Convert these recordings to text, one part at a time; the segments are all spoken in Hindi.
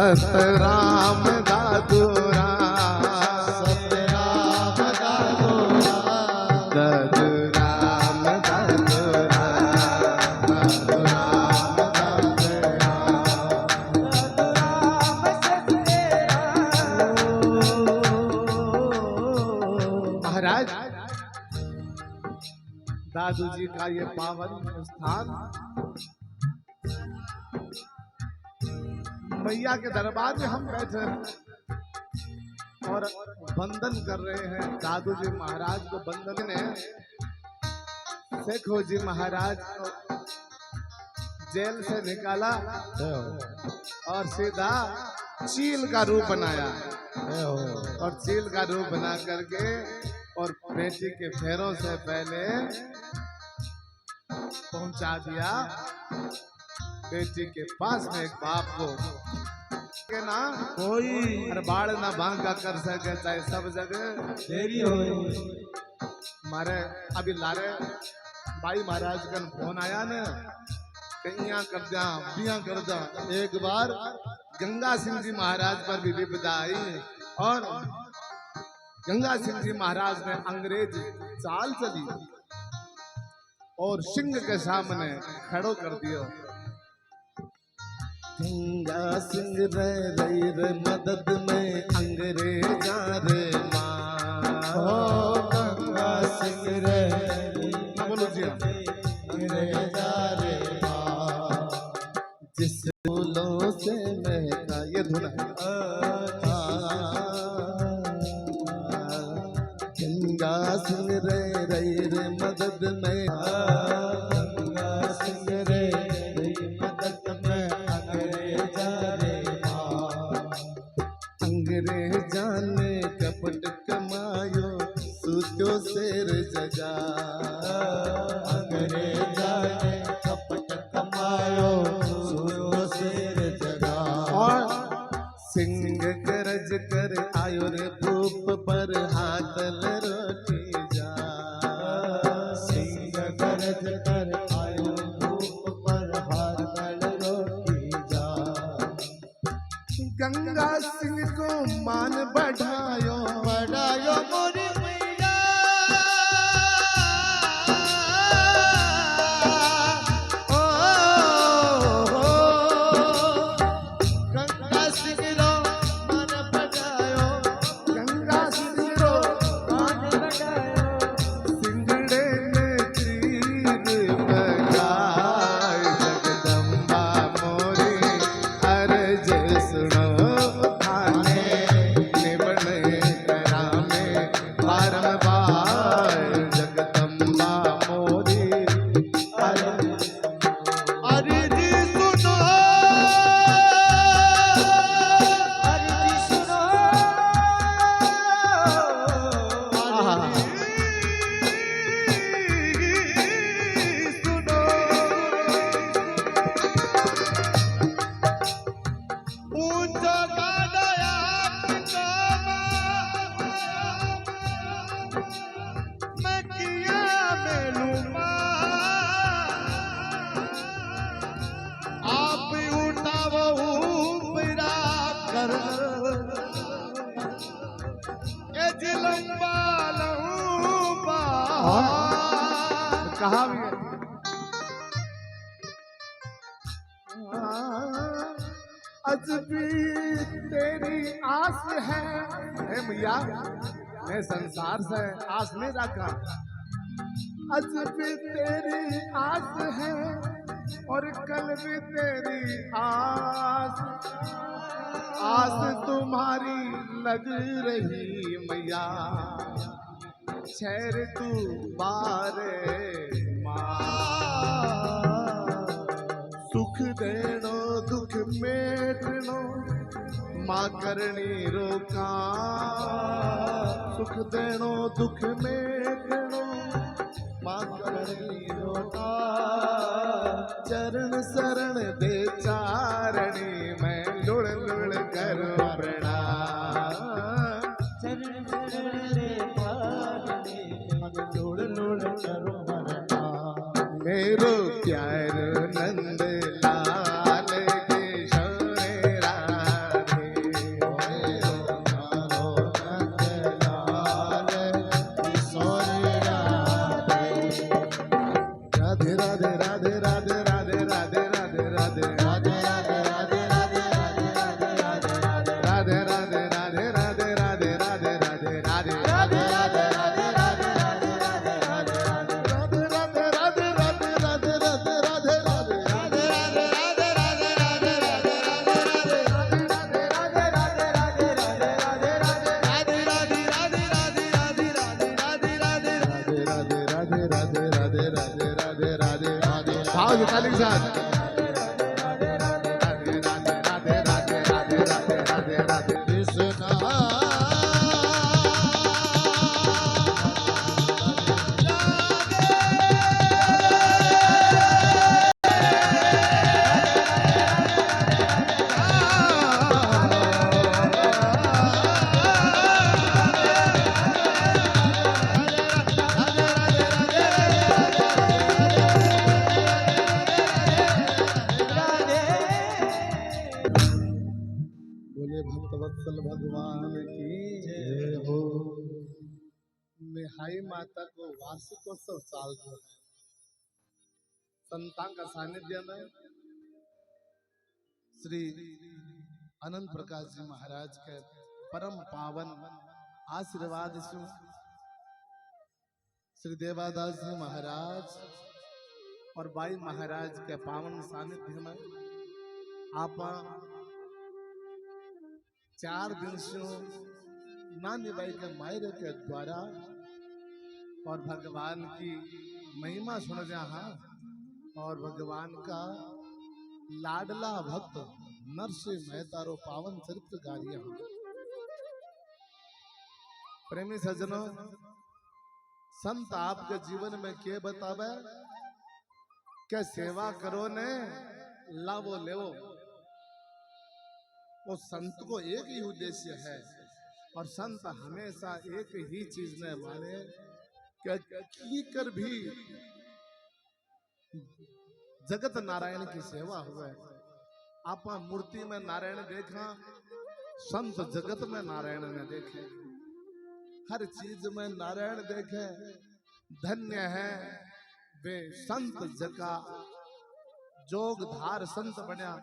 सतराम दादू राम, सतराम दादू राम, दादू राम दादू राम, दादू राम दादू राम। महाराज दादू जी का ये पावन स्थान मैया के दरबार में हम बैठे और वंदन कर रहे हैं। दादू जी महाराज को वंदन ने शेखो जी महाराज को जेल से निकाला और सीधा चील का रूप बनाया और चील का रूप बना करके और बेटी के पैरों से पहले पहुंचा दिया बेटी के पास में। एक बाप को के ना कोई हर बाड़ ना बांका कर सके, चाहे सब जगह देरी हो। मारे अभी लारे भाई महाराज का फोन आया न कहीं कर दिया बिया कर दिया। एक बार गंगा सिंह जी महाराज पर भी विपदा आई और गंगा सिंह जी महाराज ने अंग्रेज चाल चली और सिंह के सामने खड़ो कर दिया। गंगा सिंह रही रे मदद में अंग्रेजा रे माँ, गंगा सिंह रे बोलो जी अंग्रेजा रे माँ, जिस फूलों से महका ये धुन है। गंगा सिंह रही रे मदद में, गंगा सिंह रे मदद में अंग्रेजा रे माँ, अंग्रेजा ने कपट कमायो सूतो शेर जगा, अंग्रेजा ने कपट कमायो सूतो शेर जगा। और सिंह गरज कर आयो रे भूप पर हाथल रोटी जा, सिंह गरज कर आयो धूप पर हाथल रोटी जा। गंगा सिंह को मान बढ़ायो बढ़ायो मोरी मैया, गंगा सिंह रो मन बढ़ायो, गंगा सिंह रो मन बढ़ायो। सिंगड़े में तीर बजाए जगदम्बा मोरी अर्ज सुनो थाने निबड़े करामे बारंबार जगदम्बा मोरी अरे जी सुनो, अरे जी सुनो, ऊंचा गाया मैं किया मेलूमा, आप उठाओ ऊपरा कर ए जिलम्बा लहूबा। कहा भी है अजबी तेरी आस है हे मैया, मैं संसार से आस नहीं रखा। अजबी तेरी आस है और कल भी तेरी आस, आस तुम्हारी लग रही मैया, छैर तू बारे माँ, सुख देनो दुख मेटनो माँ करनी रोका, सुख देनो दुख मेटनो माँ करनी रोका, चरण शरण दे चारणी मैं लुड़ लुड़ करो प्रणाम, चरण चरण रे पारणी मन लोड़ लोड़ करो प्रणाम। मेरो प्यार नंद लाल किशोर राम, आवाज ताली के साथ। राधे राधे राधे राधे राधे राधे राधे राधे कृष्णा। बोले भक्तवत्सल भगवान की जय हो। मिहाई माता को वार्षिकोत्सव चाल रहा है। संतान का सानिध्य में श्री अनंत प्रकाश जी महाराज के परम पावन आशीर्वाद से श्री देवादास जी महाराज और बाई महाराज के पावन सानिध्य में आप 4 दिन से नानी बाई के मायरे के द्वारा और भगवान की महिमा सुन रहा और भगवान का लाडला भक्त नरसिंह मेहता रो पावन चरित्र गारिया। प्रेमी सज्जनों, संत आपके जीवन में के बतावे के सेवा करो ने लाभो लेवो। वो संत को एक ही उद्देश्य है और संत हमेशा एक ही चीज ने माने कि कर भी जगत नारायण की सेवा हुए। आप मूर्ति में नारायण देखा, संत जगत में नारायण ने देखे, हर चीज में नारायण देखे। धन्य है वे संत जका जोगधार संत बनया।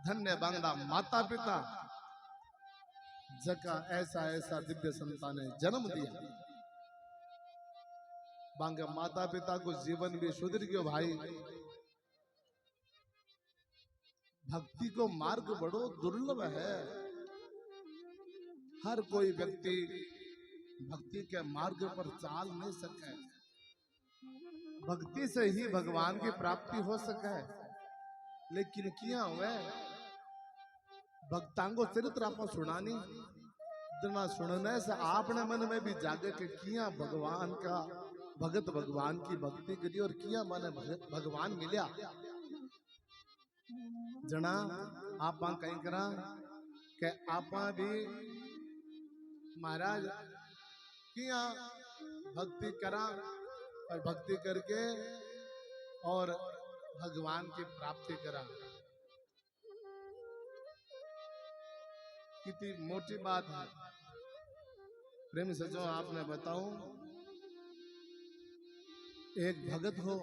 धन्य बांगड़ा माता पिता जका ऐसा ऐसा दिव्य संतान ने जन्म दिया। बांगे माता पिता को जीवन भी सुधर गयो भाई। भक्ति को मार्ग बड़ो दुर्लभ है। हर कोई व्यक्ति भक्ति के मार्ग पर चाल नहीं सके। भक्ति से ही भगवान की प्राप्ति हो सके। लेकिन किया हुए भक्तांगो चरित्र आप सुनानी जना सुनने से आपने मन में भी जागे के किया भगवान का भगत भगवान की भक्ति करी और किया माने भगवान मिल्या। जना आप कहीं करा के आप भी महाराज किया भक्ति करा और भक्ति करके और भगवान की प्राप्ति करा। कितनी मोटी बात है। प्रेमी सज्जनों, आपने बताऊं, एक भगत हो,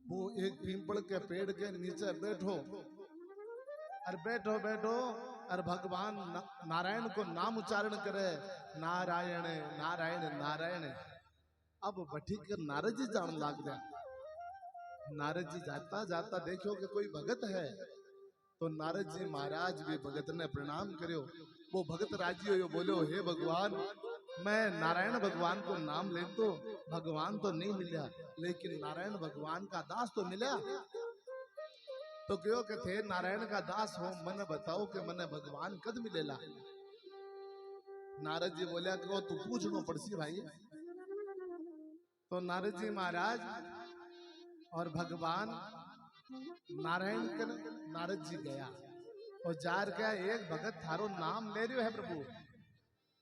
वो एक पीपल के पेड़ के नीचे बैठो और बैठो बैठो और भगवान नारायण को नाम उच्चारण करे, नारायण नारायण नारायण। अब बैठकर नारद जी जान लाग गया। नारद जी जाता जाता देखो कि कोई भगत है, तो नारद जी महाराज भी भगत ने प्रणाम करो। वो भगत राजी हो बोलो, हे भगवान, मैं नारायण भगवान को नाम ले तो भगवान तो नहीं मिला, लेकिन नारायण भगवान का दास तो मिला। तो क्यों के थे नारायण का दास हो, मने बताओ कि मने भगवान कद मिलेला। नारद जी बोलिया कि तू पूछनो पड़सी भाई। तो नारद जी महाराज और भगवान नारायण के नारद जी गया और जार क्या एक भगत थारो नाम ले रहे है प्रभु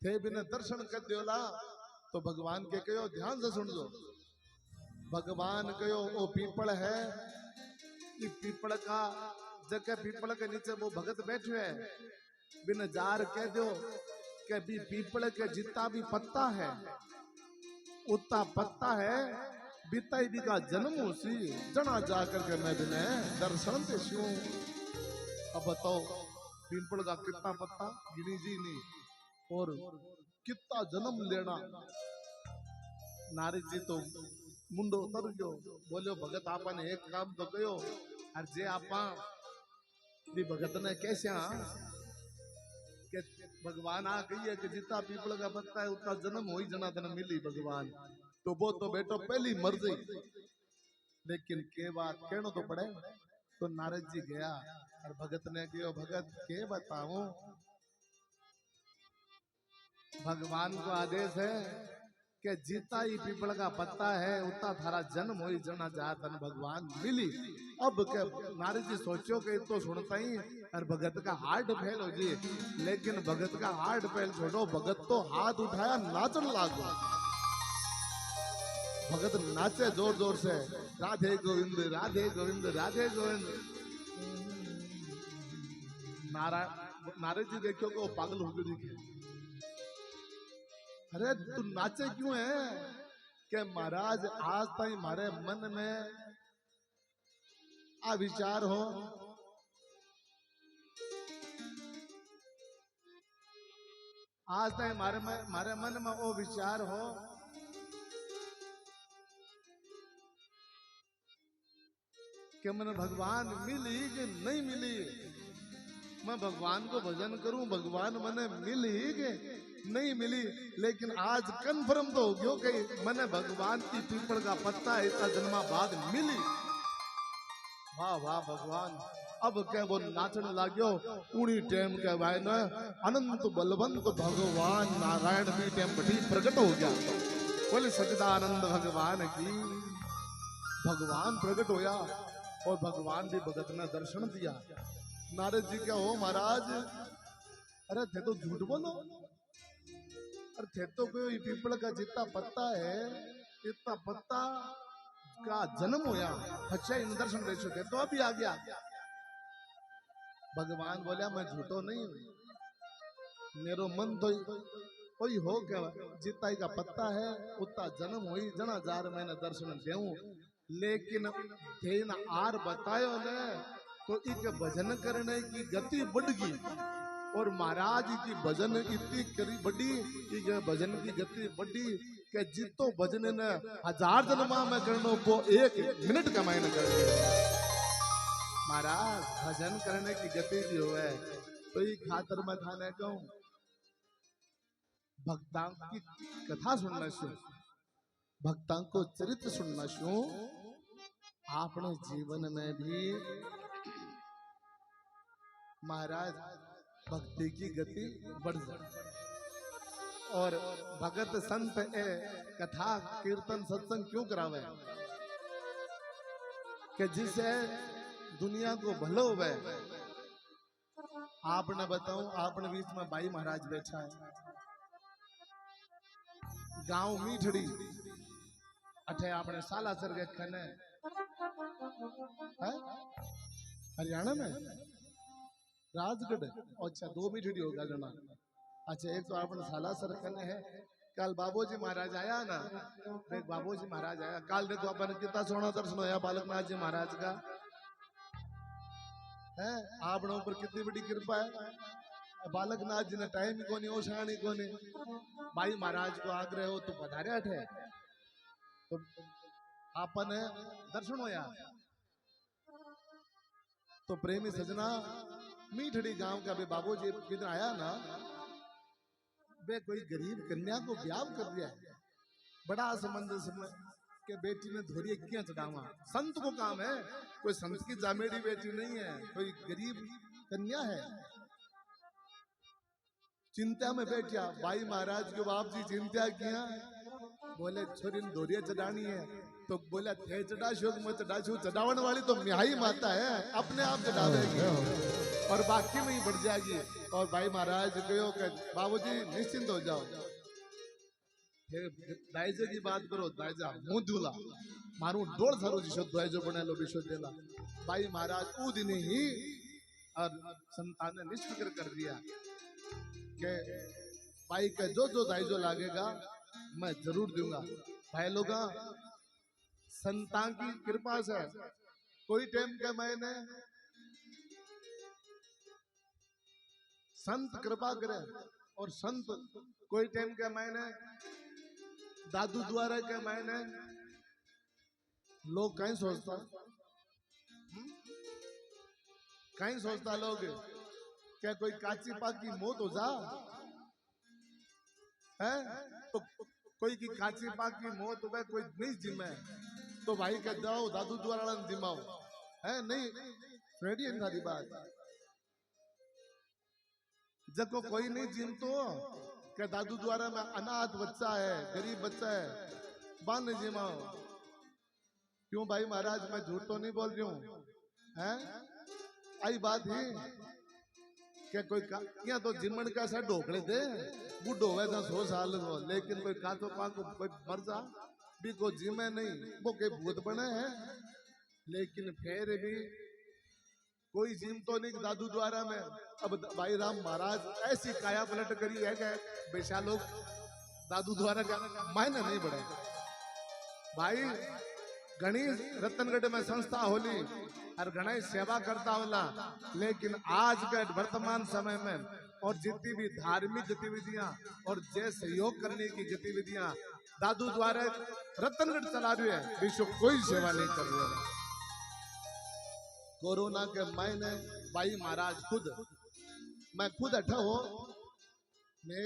थे बिना दर्शन कर दियोला। तो भगवान के कहो ध्यान से सुन लो। भगवान कहो वो पीपल है, ये पीपल का जगह पीपल के नीचे वो भगत बैठे है। बिन जार कह दो कि भी पीपल के जितना भी पत्ता है उतना पत्ता है, बीताई भी का जन्म उसी जना जाकर के मैं बिने दर्शन ते शू। अब बताओ पीपल का कितना पत्ता गिनी जी नहीं और कितना जन्म लेना। नारद जी तो मुंडो उतर गयो, बोलो भगत आपने एक काम तो कयो और जे आपा भी भगत ने कैसे के भगवान आ गई है कि जितना पीपल का पत्ता है उतना जन्म हो ही जना तन मिली भगवान। तो वो तो बेटो पहली मर्जी लेकिन के बात कहनो तो पड़े। तो नारद जी गया और भगत ने कहो भगत के बताऊं, भगवान को आदेश है कि जितना ही पीपल का पत्ता है उतना थारा जन्म हो जना जात भगवान मिली। अब के नारद जी सोचो कि तो सुनता ही और भगत का हार्ट फेल हो जी, लेकिन भगत का हार्ट फेल छोड़ो, भगत तो हाथ उठाया नाचन लागो। भगत नाचे जोर जोर से, राधे गोविंद राधे गोविंद राधे गोविंद। नारद जी देखो कि वो पागल होकर दिखे। अरे तू नाचे क्यों है? कि महाराज आज तक मारे मन में आ विचार हो, आज तक मारे मन में वो विचार हो कि मन भगवान मिली कि नहीं मिली। मैं भगवान को भजन करूं, भगवान मने मिली कि नहीं मिली। लेकिन आज कन्फर्म तो हो गयो कि मने भगवान की पीपल का पत्ता इतना जन्मा बाद मिली। वाह वाह भगवान। अब क्या वो नाचने लाग्यो। उड़ी टेम के भाई न अनंत बलवंत भगवान नारायण भी टेम बड़ी प्रकट हो गया। बोले सच्चिदानंद भगवान की। भगवान प्रकट होया और भगवान भी भगत ने दर्शन दिया। नारद जी क्या हो महाराज, अरे थे तो झूठ बोलो, अरे थे तो कोई पीपल का जितना पत्ता है इतना पत्ता का जन्म होया, अच्छा इन दर्शन दे चुके तो अभी आ गया। भगवान बोला मैं झूठो नहीं हूं, मेरो मन तो कोई हो क्या जितना का पत्ता है उतना जन्म हुई जना जार मैंने दर्शन देऊं। लेकिन देन आर बतायो ने तो एक भजन करने की गति बढ़ गई और महाराज की भजन इतनी करी बढ़ी कि भजन की गति बढ़ी कि जितो भजन ने 1000 जन्मा में करनो वो 1 मिनट का मायने कर। महाराज भजन करने की गति भी हुए तो ये खातर मैं थाने कहूं भक्तां की कथा सुनना शू, भक्तां को चरित्र सुनना शू। अपने जीवन में भी महाराज भक्ति की गति बढ़ जाए। और भगत संत ए कथा कीर्तन सत्संग क्यों करावे कि जिसे दुनिया को भलो हुए। आपने बताऊं, आपने बीच में भाई महाराज बैठा है, गांव मीठड़ी अठे आपने सालासर के खने हरियाणा में राजगढ़। अच्छा 2 मीठड़ी होगा जना। अच्छा एक तो आपने सालासर खने है। कल बाबूजी महाराज आया ना, देख बाबूजी महाराज आया कल, देखो अपन कितना सोना दर्शन होया बालकनाथ जी महाराज का है। आपने ऊपर कितनी बड़ी कृपा है। बालकनाथ जी ने टाइम को नहीं ओछाणी को नहीं, भाई महाराज को आग्रह हो तो पधारे थे तो आपन दर्शन होया। तो प्रेमी सजना मीठड़ी गांव का भी बाबूजी किधर आया ना, बे कोई गरीब कन्या को ब्याह कर दिया, बड़ा समंजस में के बेटी ने धोरिए क्या चढ़ावा। संत को काम है, कोई संत की जामेड़ी बेटी नहीं है, कोई गरीब कन्या है। चिंता में बैठा भाई महाराज के बाप जी चिंता किया, बोले छोरी धोरिया चढ़ानी है तो बोला थे चढ़ाशो मैं चढ़ाशू, चढ़ावन वाली तो मिहाई माता है अपने आप चढ़ा देगी और बाकी में ही बढ़ जाएगी। और भाई महाराज कहो कि बाबूजी निश्चिंत हो जाओ, दाइजे की बात करो, दाइजा मुंह दूला मारू डोल थारो जी शुद्ध दाइजो बने लो विशुद्ध देला। भाई महाराज ऊ दिन ही और संतान ने निष्फिक्र कर दिया कि भाई का जो जो दाइजो लागेगा मैं जरूर दूंगा। भाई लोग संतान की कृपा से कोई टाइम के मैंने संत कृपा करे और संत कोई टाइम के मैंने दादू द्वारा के मैंने लोग कहीं सोचता कहीं सोचता लोग क्या कोई काची पाकी मौत हो जा है तो कोई की काची पाकी मौत हो कोई नहीं जिम्मे तो भाई कह जाओ दादू द्वारा जिमाओ है नहीं रेडी है थारी बात जब को कोई नहीं जिम तो क्या दादू द्वारा में अनाथ बच्चा है गरीब बच्चा है बांध जिमाओ क्यों भाई महाराज मैं झूठ तो नहीं बोल रही हूँ हैं आई बात ही क्या कोई क्या तो जिमन का सा ढोकले दे बूढ़ो हुए था 100 साल को लेकिन कोई का तो पा कोई मर जा भी को जिमे नहीं वो के भूत बने हैं लेकिन फिर भी कोई जिम तो नहीं दादू द्वारा में अब भाई राम महाराज ऐसी काया पलट करी है कि बेशा लोग दादू द्वारा का मायने नहीं बढ़े भाई गणेश रतनगढ़ में संस्था होली और गणेश सेवा करता होला लेकिन आज के वर्तमान समय में और जितनी भी धार्मिक गतिविधियां और जे सहयोग करने की गतिविधियां दादू द्वारा रतनगढ़ चला रही है विश्व कोई सेवा नहीं कर रही है कोरोना के महीने भाई महाराज मैं खुद अठा हो मैं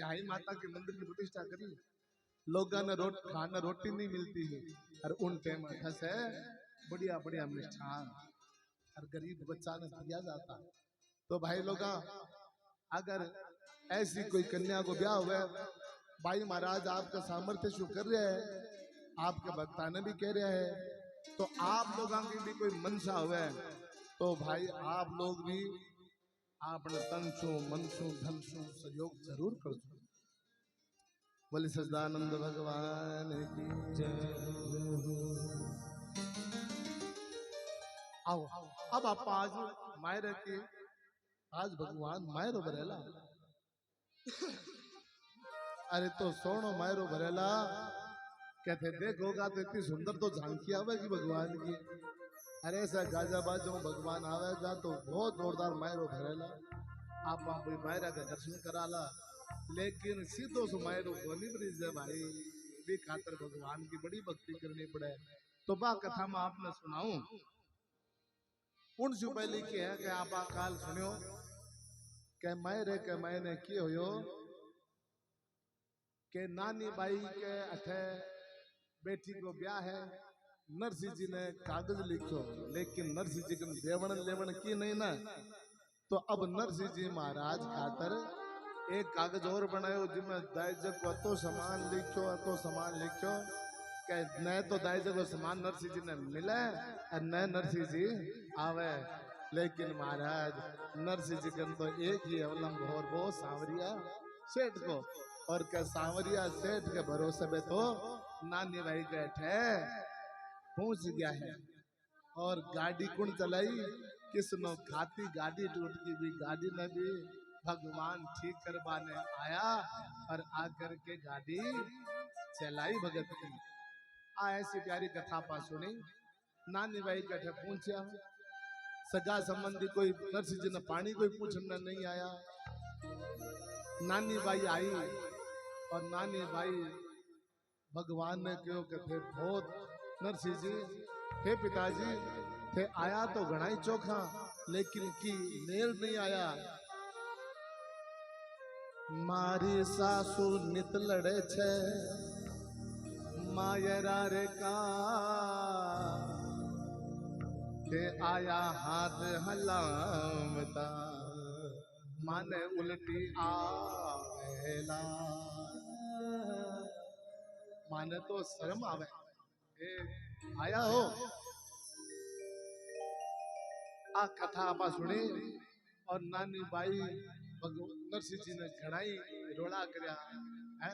आई माता के मंदिर की प्रतिष्ठा करी लोगों ने खाना रोटी नहीं मिलती है और उन टाइम अठा से बढ़िया बढ़िया मिष्ठान और गरीब बच्चा ने दिया जाता तो भाई लोग अगर ऐसी कोई कन्या को ब्याह हुआ भाई महाराज आपका सामर्थ्य शो कर रहे हैं आपके भक्ता ने भी कह रहे हैं तो आप लोगों की भी कोई मनसा हुआ तो भाई आप लोग भी अपने तन छू मन छू धन छू सहयोग जरूर कर दो बोले सच्चिदानंद भगवान की जय आओ अब आप आज मायरे के आज भगवान मायरो भरेला अरे तो सोनो मायरो भरेला कहते देखोगा तो इतनी सुंदर तो झांकी आवेगी भगवान की अरे ऐसा गाजा बाजो भगवान आवेगा तो बहुत जोरदार मायरो भरेला आप मायरा का दर्शन कराला लेकिन सीधो सो मायरो गोनी ब्रिज है भाई भी खातर भगवान की बड़ी भक्ति करनी पड़े तो बा कथा में आपने सुनाऊं उनसे पहले की है कि आप काल सुनियो के मायरे के मैंने की हो के नानी बाई के अठे बेटी को ब्याह है नरसिंह जी ने कागज लिखो लेकिन नरसिंह जी को देवण लेवण की नहीं ना तो अब नरसिंह जी महाराज खातर एक कागज और बनायो जिसमें दायजक को तो सामान लिखो के न तो दायजक को सामान नरसिंह जी ने मिले और न नरसिंह जी आवे लेकिन महाराज नरसिंह जी को तो एक ही अवलंब और वो सांवरिया सेठ को और क्या सांवरिया सेठ के भरोसे में तो नानी भाई बैठे पहुंच गया है और गाड़ी कौन चलाई किसनो खाती गाड़ी टूट गई भी गाड़ी ने भी भगवान ठीक करवाने आया और आकर के गाड़ी चलाई भगत की ऐसी प्यारी कथा पा सुनी नानी भाई बैठे पूछा सगा संबंधी कोई नरसिंह जी ने पानी कोई पूछना नहीं आया नानी बाई आई और नानी बाई भगवान ने क्यों कहते बहुत नरसिंह जी हे पिताजी थे आया तो घणाई चोखा लेकिन की नेल नहीं आया मारी सासू नित लड़े छे मायरा रे का के आया हाथ हलामता माने उल्टी आवेला माने तो शर्म आवे ए आया हो आ कथा आपा सुनी और नानी बाई नरसिंह जी ने घड़ाई रोड़ा करया है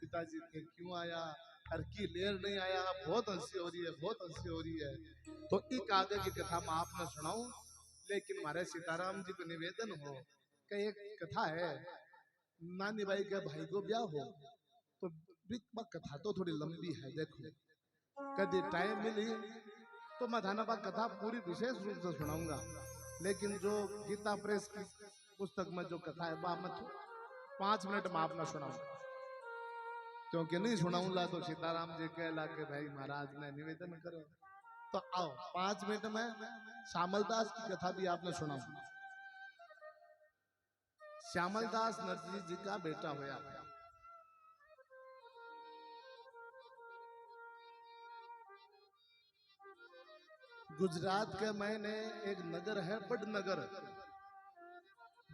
पिताजी के क्यों आया और की लेर नहीं आया बहुत हंसी हो रही है तो एक आगे की कथा मैं आपने सुनाऊं लेकिन हमारे सीताराम जी को निवेदन हो कि एक कथा है नानी बाई के भाई को ब्याह हो तो कथा तो थोड़ी लंबी है देखो कभी टाइम मिली तो मैं थाना कथा पूरी विशेष रूप से सुनाऊंगा लेकिन जो गीता प्रेस की पुस्तक में जो कथा है वह मैं 5 मिनट में आप ना सुनाऊं क्योंकि नहीं सुनाऊंगा तो सीताराम जी कहला के भाई महाराज ने निवेदन करो तो आओ 5 मिनट में श्यामलदास की कथा भी आपने सुनाऊं श्यामलदास नरसिंह जी का बेटा होया गुजरात के मायने एक नगर है बड़नगर।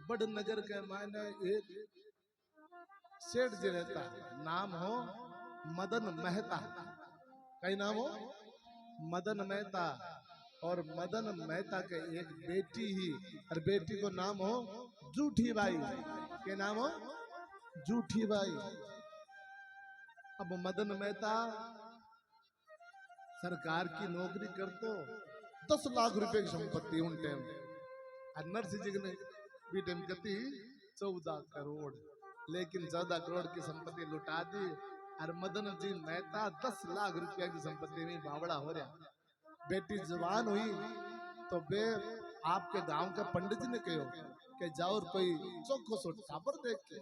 बड़नगर के मायने एक सेठ जी रहता, नाम हो मदन मेहता। कई नाम हो? मदन मेहता। और मदन मेहता के एक बेटी ही, और बेटी को नाम हो जूठी बाई। के नाम हो? जूठी बाई। अब मदन मेहता सरकार की नौकरी करतो, 10 लाख रुपए की संपत्ति उन टाइम। और नरसिंह जी ने भी टाइम कती 14 करोड़, लेकिन 14 करोड़ की संपत्ति लुटा दी। और मदन जी मेहता 10 लाख रुपया की संपत्ति में बावड़ा हो रहा। बेटी जवान हुई तो बे आपके गांव के पंडित जी ने कहो कि जाओ कोई चौखो सो टाबर देख के।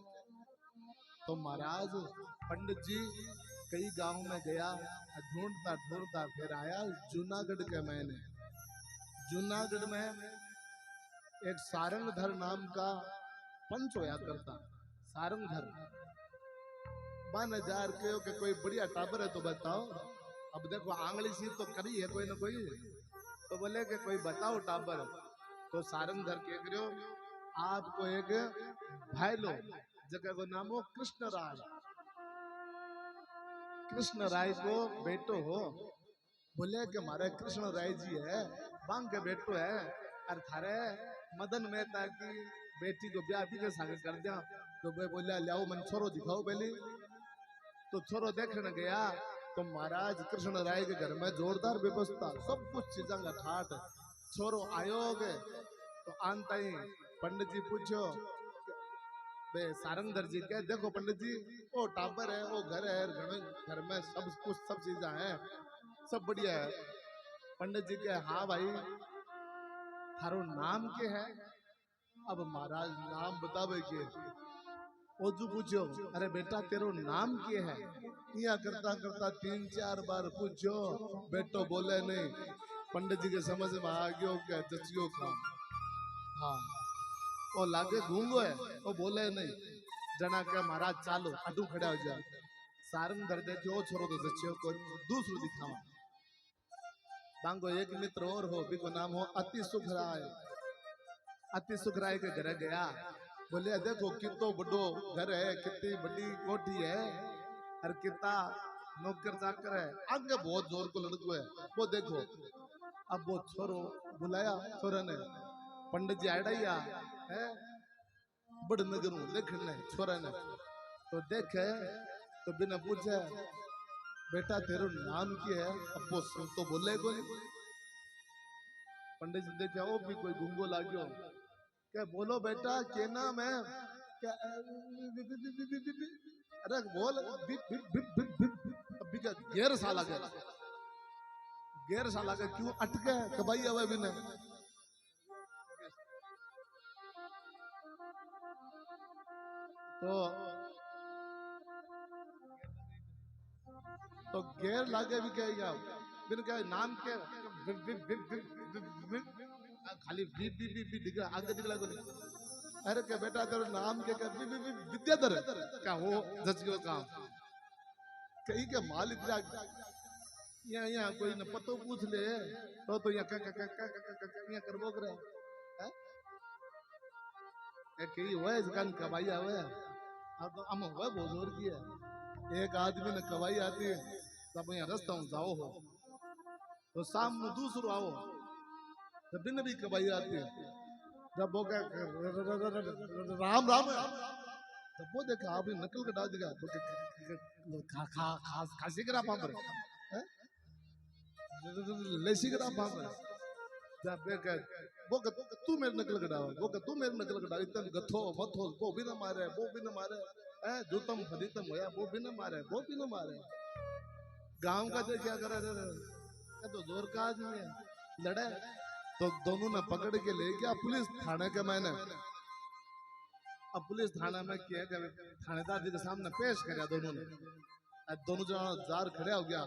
तो महाराज पंडित जी कई गांव में गया, ढूंढता ढूंढता फिर आया जूनागढ़ के मैंने। जूनागढ़ में एक सारंगधर नाम का पंच होया करता। सारंगधर 1000 के कोई बढ़िया टाबर है तो बताओ। अब देखो आंगली सी तो करी है कोई ना कोई, तो बोले कि कोई बताओ टाबर। तो सारंगधर कह रहे हो आपको एक भाई लो, जगह को नाम हो कृष्ण राय। कृष्ण राय को बेटो हो। बोले कि हमारे कृष्ण राय जी है, बांग के बेटो है, और थारे मदन मेहता की बेटी को ब्याह भी के साथ कर दिया। तो वे बोलिया लियाओ मन छोरो दिखाओ पहले। तो छोरो देखने गया तो महाराज कृष्ण राय के घर में जोरदार व्यवस्था, सब कुछ चीजा का ठाट। छोरो आयो गे तो आनता ही पंडित जी पूछो बे सारंगधर जी के, देखो पंडित जी वो टाबर है, वो घर है, घर में सब कुछ सब चीजा है, सब बढ़िया है। पंडित जी के हाँ भाई थारो नाम के है? अब महाराज नाम बतावे के ओजू पूछो, अरे बेटा तेरो नाम क्या है? यहाँ करता करता 3-4 बार पूछो, बेटो बोले नहीं। पंडित जी के समझ में आ गयो क्या जचियो काम। हाँ वो लागे गूंगो है, वो बोले नहीं। जना के महाराज चालो अडू खड़ा हो जाए। सारंगधर देखो छोरो तो जचियो को दूसरो दिखावा। बांगो एक मित्र और हो, बिको नाम हो अति सुख राय। अति सुख राय के घर गया, बोले देखो कितो बड़ो घर है, कितनी बड़ी कोठी है, और कितना नौकर चाकर है, आगे बहुत जोर को लड़को है, वो देखो। अब वो छोरो बुलाया, छोरा ने पंडित जी आड़ाइया है बड़नगर देखने छोरा ने। तो देखे तो बिना पूछे बेटा तेरो नाम क्या है? अब वो तो बोले कोई। पंडित जी देखे वो भी कोई गुंगो लाग्यो, क्या बोलो बेटा क्या नाम है? क्या अरे बोल गैर साला के, गैर साला के क्यों अटके कबाई आवे बिना। तो गैर लागे भी क्या बिन क्या नाम के खाली बी बी बी बी दिखा आगे दिखला को। अरे क्या बेटा तेरा नाम क्या? विद्याधर क्या हो जजियो काम कहीं के मालिक यहाँ यहाँ कोई न पतो पूछ ले तो यहाँ यहाँ करबो करे हैं? कहीं हुआ इस कान कबाई आवे। अब तो हम हुआ बोझोर की है। एक आदमी ने कबाई आती है तब यहाँ रास्ता हूँ जाओ हो, तो शाम में दूसरो आओ तो बिन भी कबाई आती है। जब वो क्या राम राम तब वो देखा आप नकल कटा देगा तो खासी करा पाप रहे लेसी करा पाप रहे। जब वो तू मेरे नकल कटावा, वो तू मेरे नकल कटा, इतना गथो मथो वो भी न मारे, वो भी न मारे है, जूतम फदीतम होया वो भी न मारे, वो भी न मारे। गांव का जो क्या करे तो जोर का आदमी है लड़े। तो दोनों ने पकड़ के ले गया पुलिस थाने के मैंने। अब पुलिस थाना में क्या थानेदार जी के सामने पेश कर दोनों ने। दोनों जना जार खड़े हो गया।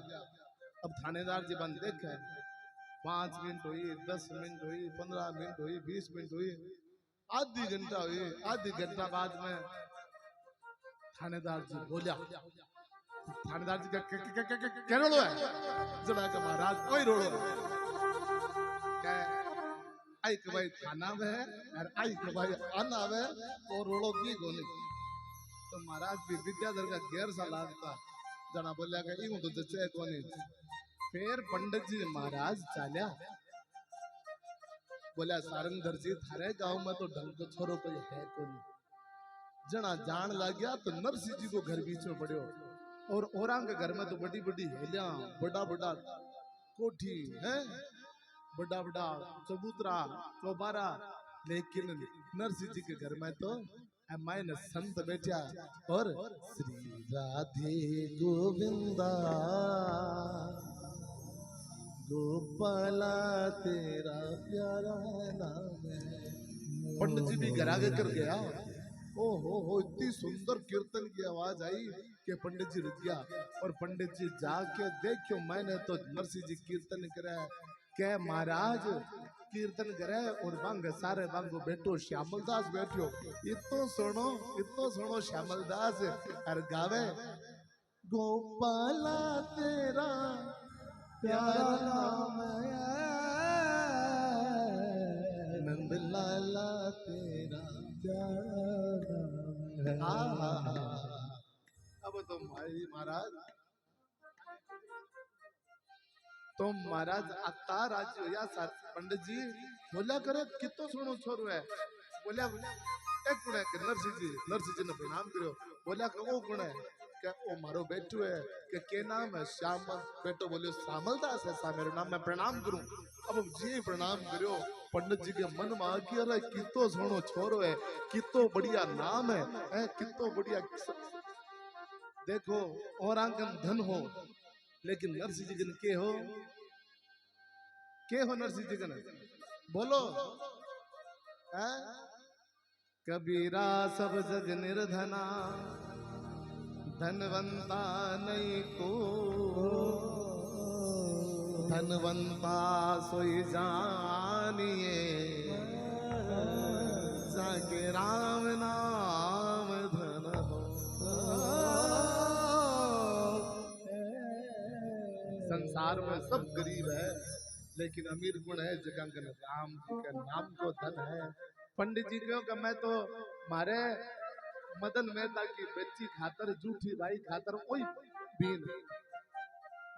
अब थानेदार जी बंद देखे 5 मिनट हुई, 10 मिनट हुई, 15 मिनट हुई, 20 मिनट हुई, आधी घंटा हुई। आधी घंटा बाद में थानेदार जी बोलिया, थानेदार जी क्या रोड़ो है? जब महाराज कोई रोड़ो आई कबाई खाना में और आई कबाई आना में और रोड़ो की गोली। तो महाराज भी विद्याधर का घेर सा लागता जना बोलिया कि यूं तो जचे कोनी। फिर पंडित जी महाराज चाल्या बोलिया सारंगधर जी थारे गांव में तो ढंग को छोरो कोई है कोनी। जना जान लग गया तो नरसिंह जी को घर बीच में पड़ो और औरंग के घर में तो बड़ी बड़ी हेलिया बड़ा बड़ा कोठी है बड़ा बड़ा चबूतरा चौबारा, लेकिन नरसिंह जी के घर में तो मायने संत बैठा और श्री राधे गोविंदा गोपाला तेरा प्यारा नाम है। पंडित जी भी घर आगे कर गया। ओ हो इतनी सुंदर कीर्तन की आवाज आई कि पंडित जी रुक गया और पंडित जी जाके देखो मैंने तो नरसिंह जी कीर्तन करे के महाराज कीर्तन करे और बांग सारे बांगो बैठो श्यामल दास बैठो इतो सुनो श्यामल दास और गावे गोपाला तेरा प्यारा नाम है नंद लाला तेरा प्यारा नाम है। अब तो भाई महाराज आता राज या पंडित जी बोला करे कितो सुनो छोरो है बोलिया एक गुण है कि नरसिंह जी ने प्रणाम करो। बोलिया कि वो गुण है कि ओ मारो बेटू है के नाम है श्यामल बेटो बोलियो श्यामल दास है सा मेरा नाम मैं प्रणाम करूं। अब जी प्रणाम करो पंडित जी के मन में आ गया रे कितो सोनो छोरो है कितो बढ़िया नाम है कितो बढ़िया। देखो और आंगन धन हो लेकिन नरसिंह जी के हो नरसिंह जी बोलो है? कबीरा सब जग निर्धना धनवंता नहीं को धनवंता सोई जानिए जाके राम नाम धन हो। संसार में सब गरीब है लेकिन अमीर गुण है जगह राम जी का नाम को धन है। पंडित जी क्यों कि मैं तो मारे मदन मेहता की बच्ची खातर झूठी भाई खातर कोई बीन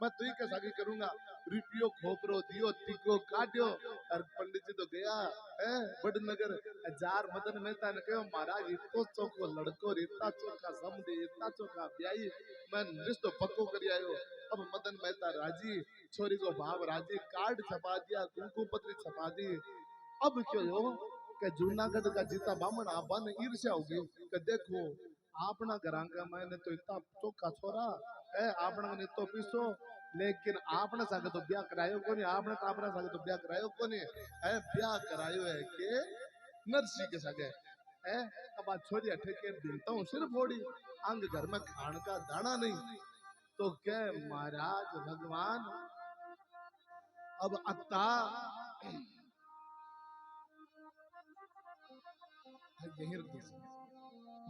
मैं तुई के सागी करूंगा रुपयो खोपरो दियो टिको काटियो। और पंडित जी तो गया है बड़नगर हजार मदन मेहता ने कहो महाराज इतो चोखो लड़को इतना चोखा समझे इतना चोखा ब्याई मैं रिश्तो पक्को कर आयो। अब मदन मेहता राजी छोरी को भाव राजी कार्ड छपा दिया कुंकू पत्री छपा दी। अब क्यों हो कि जूनागढ़ का जीता बामन आबा ने ईर्ष्या होगी कि देखो आपना घरांगा मैंने तो इतना चोखा छोरा है आपने ने तो पीसो लेकिन आपने सागे तो ब्याह करायो कोनी आपने आपने सागे तो ब्याह करायो कोनी है ब्याह करायो है के नरसिंह के सागे है। अब आज छोरी अठे के दिलता हूँ सिर्फ फोड़ी अंग घर में खान का दाना नहीं तो क्या महाराज भगवान अब अत्ता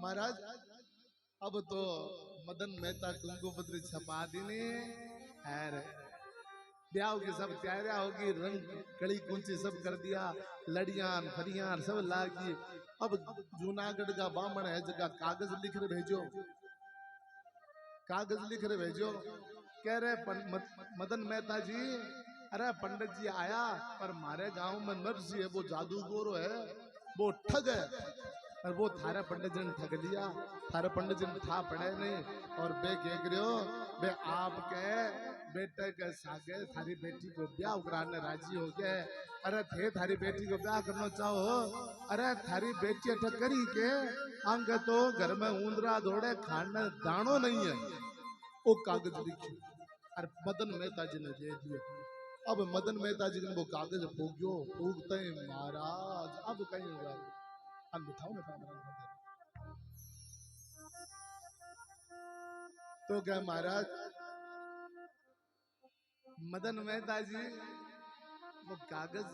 महाराज अब तो मदन मेहता कुंकू पत्री छपा दी ने ब्याह की सब तैयारियां होगी रंग कड़ी कुंची सब कर दिया लड़ियां फरियां सब लागी। अब जूनागढ़ का बामण है जगह कागज लिख रहे भेजो कह रहे मदन मेहता जी अरे पंडित जी आया पर मारे गांव में नरसिंह है वो जादूगोर है वो ठग है और वो थारे पंडित जी ने ठग लिया थारे पंडित जी ने था पड़े नहीं और बे कह रहे हो बे आपके बेटे के सागे थारी बेटी को ब्याह कराने राजी हो गए। अरे थे थारी बेटी को ब्याह करना चाहो अरे थारी बेटी अटक करी के अंग तो घर में ऊंदरा दौड़े खाने दानो नहीं है वो कागज लिखी और मदन मेहता जी ने दे दिए। अब मदन मेहता जी ने वो कागज फूक्यो फूकते ही महाराज अब कहीं होगा अब बिठाओ ना तो क्या महाराज मदन मेहता जी वो कागज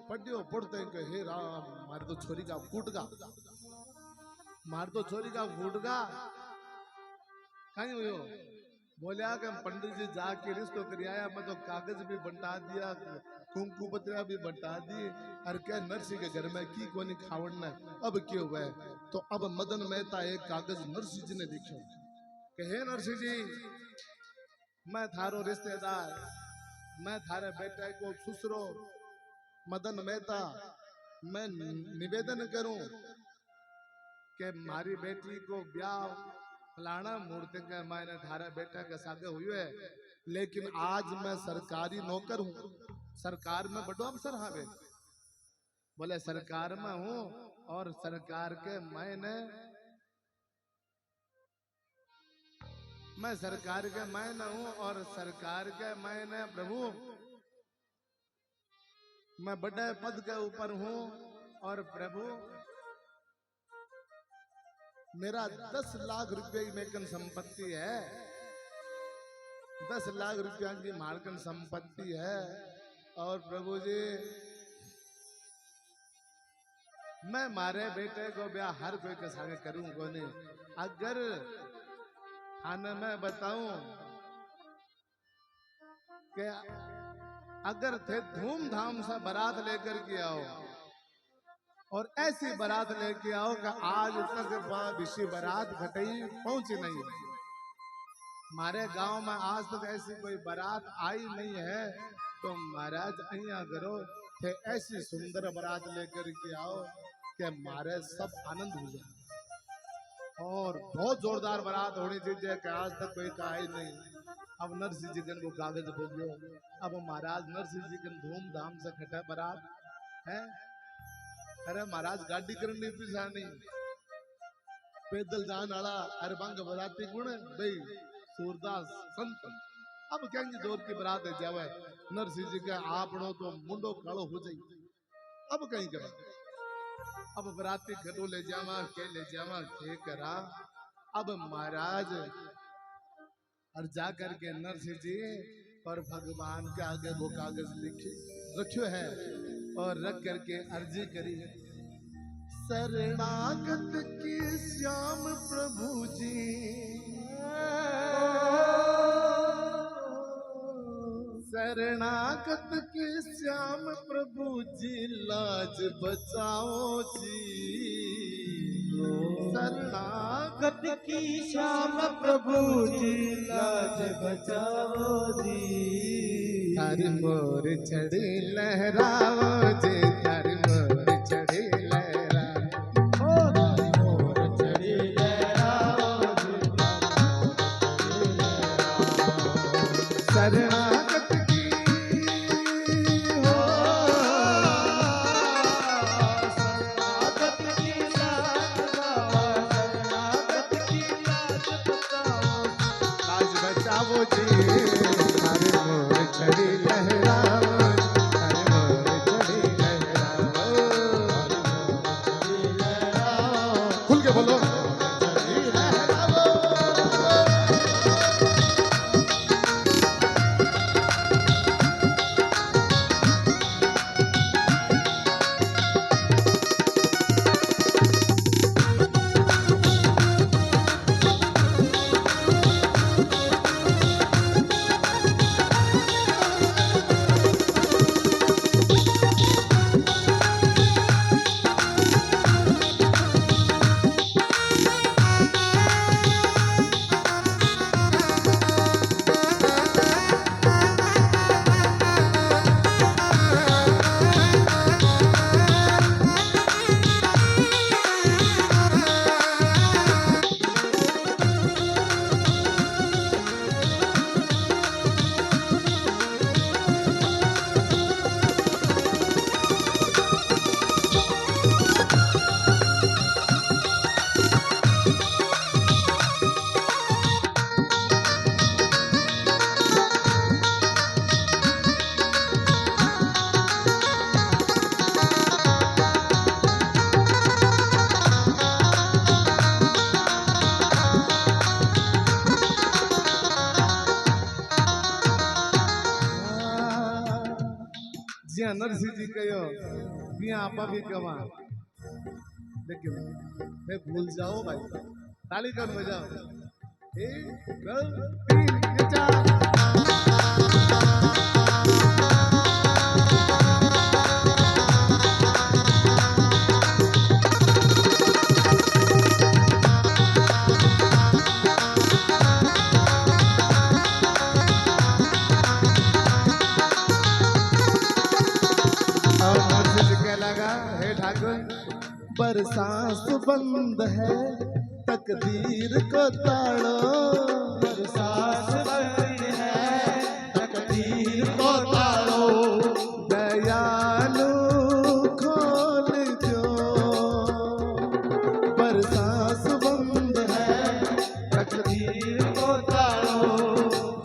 पढ़ियो पढ़ते हैं कि हे राम मार तो छोरी का फूट गा कहीं हुई बोलिया कि पंडित जी जाके रिश्तो कर आया मैं तो कागज भी बंटा दिया कुंकू पत्रा भी बटा दी और क्या नरसी के घर में की कोनी खावड़ना। अब क्यों हुआ तो अब मदन मेहता एक कागज नरसी जी ने लिखो कि हे नरसी जी, मैं थारो रिश्तेदार, मैं थारे बेटे को ससुरो मदन मेहता मैं निवेदन करूं कि मारी बेटी को ब्याह फलाना मूर्ति के मैंने थारे बेटा के सागे हुई है, लेकिन आज मैं सरकारी नौकर हूं, सरकार में बड़ो अफसर हावे। बोले सरकार में हूं और सरकार के मैं सरकार के मैंने हूं और सरकार के मैंने प्रभु मैं बड़े पद के ऊपर हूं और प्रभु मेरा 10 लाख रुपए की मेकन संपत्ति है, 10 लाख रुपया की मालकन संपत्ति है। और प्रभु जी मैं मारे बेटे को ब्याह हर कोई के साथ करूं कोनी। अगर थाने में बताऊं कि अगर थे धूमधाम से बारात लेकर के आओ और ऐसी बारात लेके आओ कि आज तक विशी बारात घटई पहुंची नहीं, हमारे गांव में आज तक ऐसी कोई बारात आई नहीं है, तो महाराज अहिया करो थे ऐसी सुंदर बारात लेकर के आओ कि हमारे सब आनंद हो जाए और बहुत जोरदार बारात होनी चाहिए कि आज तक कोई कहा ही नहीं। अब नरसिंह जी को कागज हो गयो, अब महाराज नरसिंह जी धूमधाम से खटा बारात है। अरे महाराज गाड़ी करनी पीछा नहीं, पैदल जान आला अरे बंग बराती गुण भाई सूरदास संत। अब कहेंगे जोर की बारात है जावे नरसिंह जी का आपनो तो मुंडो कालो हो जाए। अब कहीं करे अब बराती खडो ले जावा के करा। अब महाराज और जा करके नरसिंह जी और भगवान के आगे वो कागज लिखे रखियो है और रख करके अर्जी करी है, शरणागत की श्याम प्रभु जी, शरणागत की श्याम प्रभु जी लाज बचाओ जी, शरणागत की श्याम प्रभु जी लाज बचाओ जी। थारी मोर चढ़ी लहराओ जी, थारी मोर चढ़ी लहराओ, थारी मोर चढ़ी लहराओ जी, शरणागत की हो, शरणागत की शरणागत की लाज बचाओ, लाज बचाओ जी। थारी मोर चढ़ी लहराओ, थारी मोर चढ़ी लहराओ, खुल के बोलो चढ़ी लहराओ। જ્યાં નરસિંહજી કયો ત્યાં આપા भी कवा, लेकिन मैं भूल जाओ भाई, ताली कर बजाओ। 1 2 3 4 हे ठाकुर बरसात बंद है तकदीर को ताड़ो बरसात बंद है तकदीर को ताड़ो दयालु खोल दो बरसात बंद है तकदीर को ताड़ो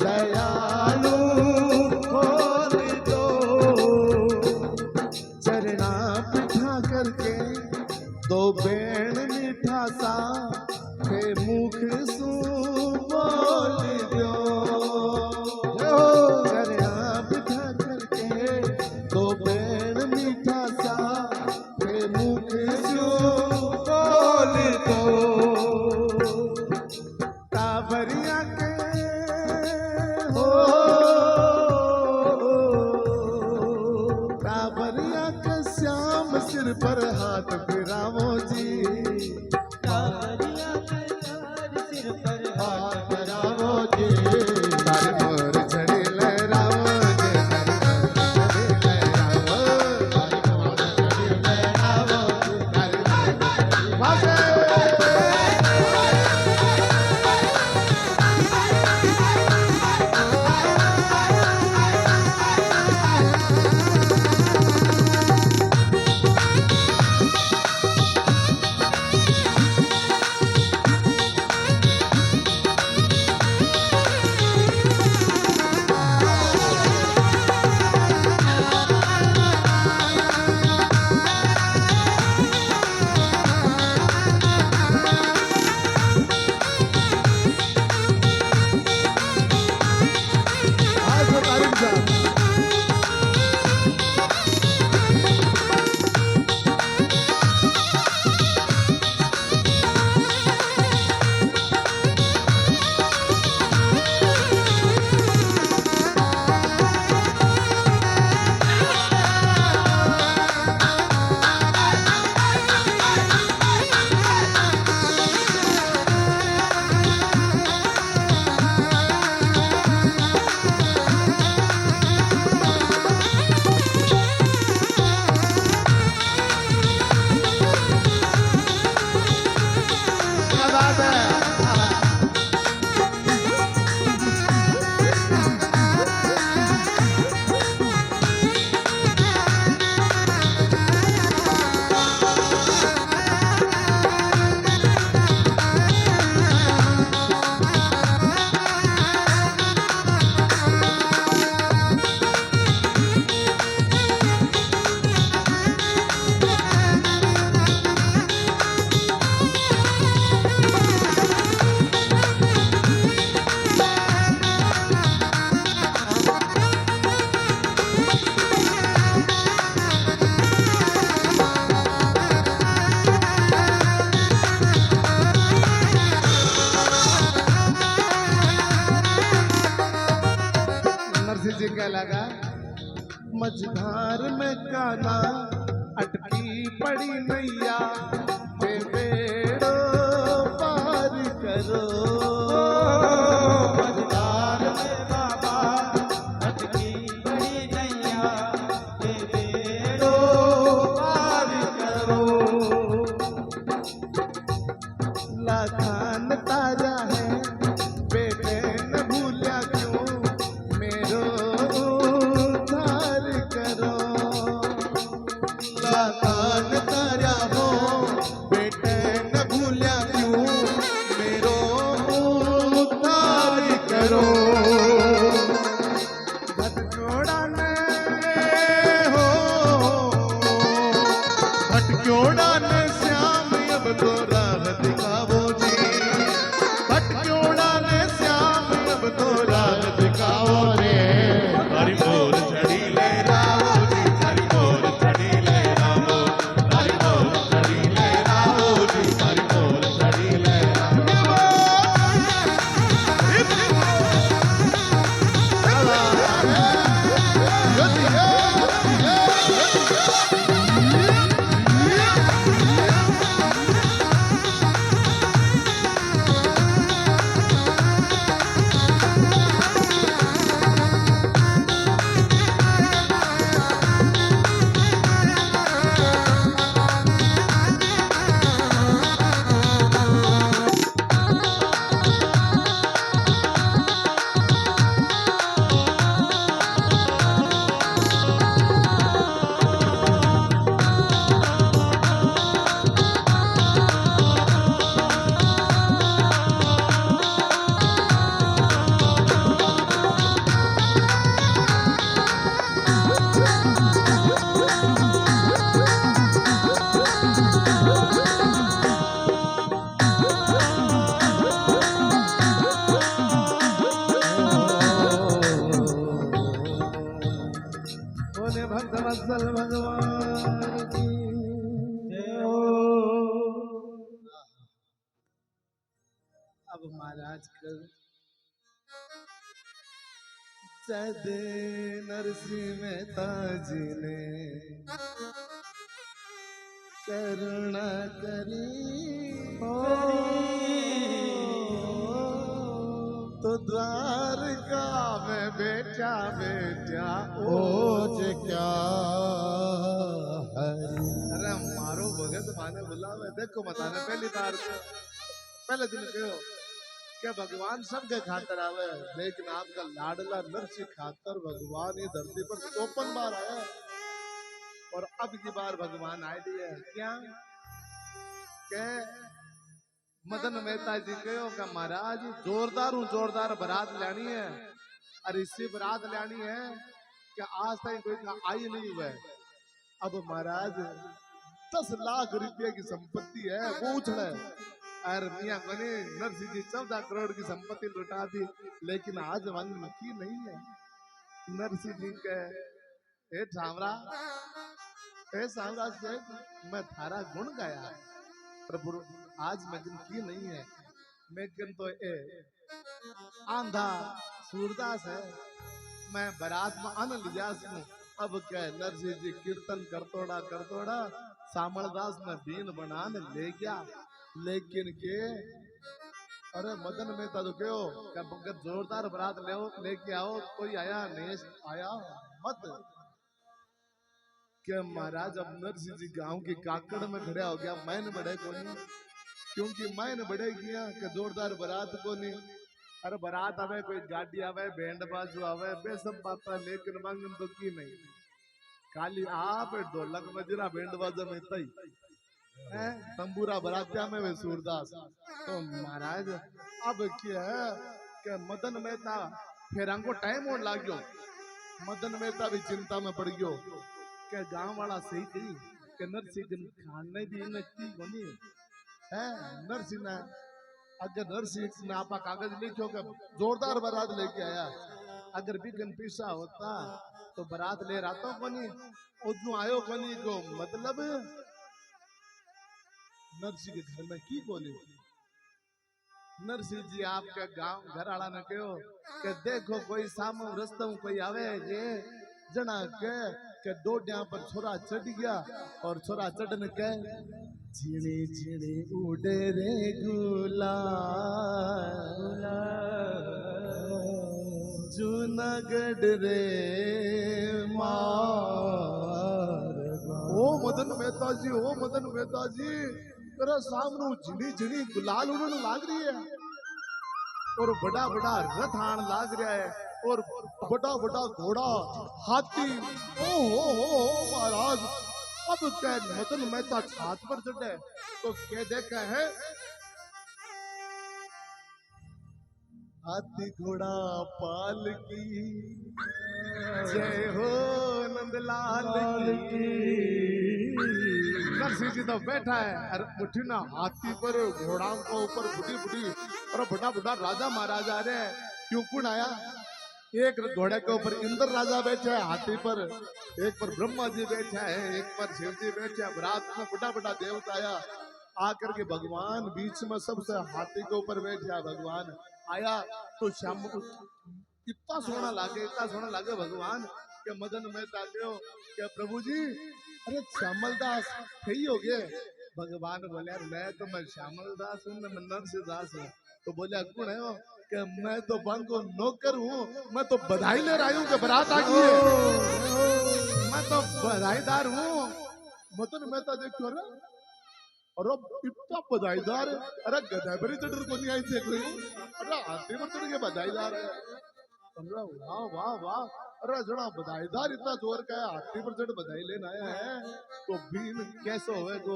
दयालु खोल दो चरना बिठा करके दो बेण मीठा सा के मुख सू बोल दो चरना बिठा करके दो बेण मीठा सा के मुख सू बोल दो कावरिया के हो कावरिया के श्याम सिर पर हाथ फिरावो जी कावरिया के यार सिर पर हाथ रावो जी तारी मोर झड़ी लहरावो जी तारी मोर झड़ी लहरावो तारी मोर वासे आज तारीख साहब क्या बात है नरसिंह जी क्या लगा मझधार में काना अटकी पड़ी नैया के बेड़ो पार करो मझधार में बाबा अटकी बड़ी नैया के बेड़ो पार करो लाखान ताजा है बेटे न भूलिया क्यों मेरो उद्धार करो लाखान ताजा हो बेटे न भूलिया क्यों मेरो उद्धार करो भटकोड़ा ने हो भटकोड़ा ने श्याम अब तो राह दिखावो जी भटकोड़ा ने श्याम अब तो राह दिखाओ रे हरि मोर झड़ी ले रावो जी हरि मोर झड़ी ले रावो हरि मोर झड़ी ले रावो जी हरि मोर झड़ी ले रावो अब महाराज कर जदे नरसिंह मेहता जी ने करुणा करी तो द्वारका में बेटा बेटा ओज क्या हरि। अरे मारो भगत माने बुलावे देखो बताने पहली बार को पहले दिन कहो क्या भगवान सबके खातर आवे लेकिन आपका लाडला नरसिंह खातर भगवान ये धरती पर 54 बार आया और अब की बार भगवान आए दिए क्या के मदन मेहता जी कहो का महाराज जोरदार बारात लानी है और इसी बारात लानी है कि आज तक कोई का आई नहीं हुआ है। अब महाराज 10 लाख रुपए की संपत्ति है वो उछड़े और मियाँ बने नरसिंह जी 14 करोड़ की संपत्ति लुटा दी लेकिन आज मन की नहीं है। नरसिंह जी के ए ठामरा ए सांवरा से मैं थारा गुण गाया प्रभु आज मैं दिन की नहीं है मैं किन तो ए आंधा सूरदास है मैं बारात में अन लिजास हूँ। अब क्या नरसिंह जी कीर्तन करतोड़ा सामलदास ने बीन बनाने ले गया लेकिन के अरे मदन मेहता तो क्यों क्या बगत जोरदार बारात लेके आओ कोई आया नहीं आया मत क्या महाराज अब नरसिंह जी गांव की काकड़ में खड़ा हो गया मैंने बड़े को नहीं क्योंकि मैंने बड़े किया कि जोरदार बारात को नहीं अरे बारात आवे कोई गाड़ी आवे बैंड बाजू आवे बे सब बात लेकिन मांगन तो की नहीं खाली आप ढोलक मजरा बैंड बाजा में तई है तंबूरा बरातिया में वे सूरदास तो महाराज अब क्या है कि मदन मेहता फिर हमको टाइम और लाग गयो मदन मेहता भी चिंता में पड़ गयो के गांव वाला सही थी कि नरसिंह खाने भी नचती बनी है नरसिंह ने अगर नरसिंह ने आपा कागज लिखो के जोरदार बारात लेके आया अगर बिगन पीसा होता तो बारात ले रातों को नहीं उदू आयो को नहीं को मतलब नरसिंह के घर में की बोली नरसिंह जी आपके गांव घर आला ने कहो कि देखो कोई सामो रस्ते में कोई आवे जे जना के डोडिया पर छोरा चढ़ गया और छोरा चढ़ने के झिणी झिणी उड़े रे गुलाल जूनागढ़ रे मार ओ मदन मेहता जी तेरा सामने झिणी झिणी गुलाल उड़ने लाग रही है और बड़ा बड़ा रथ आन लाग रहा है और बड़ा बड़ा घोड़ा हाथी ओ हो महाराज अब क्या मदन मेहता छात पर चढ़े तो क्या देखा है हाथी घोड़ा पाल की जय हो नंदलाल की नरसिंह जी तो बैठा है अरे उठी ना हाथी पर घोड़ा को ऊपर बुढ़ी बुढ़ी और बड़ा बड़ा राजा महाराजा आ रहे हैं क्यों कौन आया एक घोड़े के ऊपर इंद्र राजा बैठा है हाथी पर एक पर ब्रह्मा जी बैठा है एक पर शिव जी बैठे हैं रात में बड़ा बड़ा देवता आया आकर के भगवान बीच में सबसे हाथी के ऊपर बैठा है भगवान आया तो शाम इतना सोना लागे भगवान के मदन मेहता कहो क्या प्रभु जी अरे श्यामलदास सही हो गए भगवान बोले मैं तो मैं श्यामलदास हूँ मैं नरसिंह दास हूँ तो बोले कौन है कि मैं तो बंगो नौकर हूँ मैं तो बधाई ले रहा हूँ कि बारात आ गई है मैं तो बधाईदार हूँ मदन मेहता देखो अरे अरे इतना बधाईदार अरे गधा पर चढ़ को नहीं आई देख रही हूँ अरे हाथी पर चढ़ के बधाईदार है अरे वाह वाह वाह अरे जड़ा बधाईदार इतना जोर का है हाथी पर चढ़ बधाई लेने आया है तो बीन कैसे होए को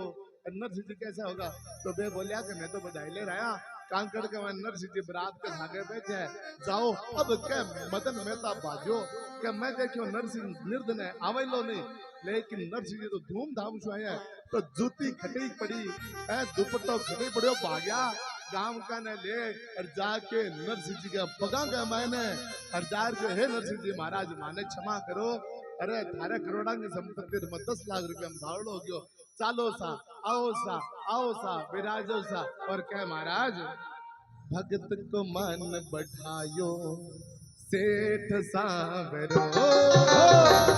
नरसिंह जी कैसा होगा तो बे बोलिया कि मैं तो बधाई ले रहा कांकड़ के मैं नरसिंह जी बरात के भागे बैठे हैं जाओ अब क्या मदन मेहता बाजो क्या मैं देखियो नरसिंह निर्धन है आवेलो नहीं लेकिन नरसिंह जी तो धूमधाम से आए तो जूती खटी पड़ी है दुपट्टा खटी पड़ो भाग्या गांव का ने ले और जाके नरसिंह जी का पगा गया मैंने और जाके हे नरसिंह जी महाराज माने क्षमा करो अरे थारे करोड़ा की संपत्ति में 10 लाख रुपया में भावड़ो हो गयो चालो सा आओ सा विराजो सा और क्या महाराज भगत को मन बढ़ायो सेठ सांवरो,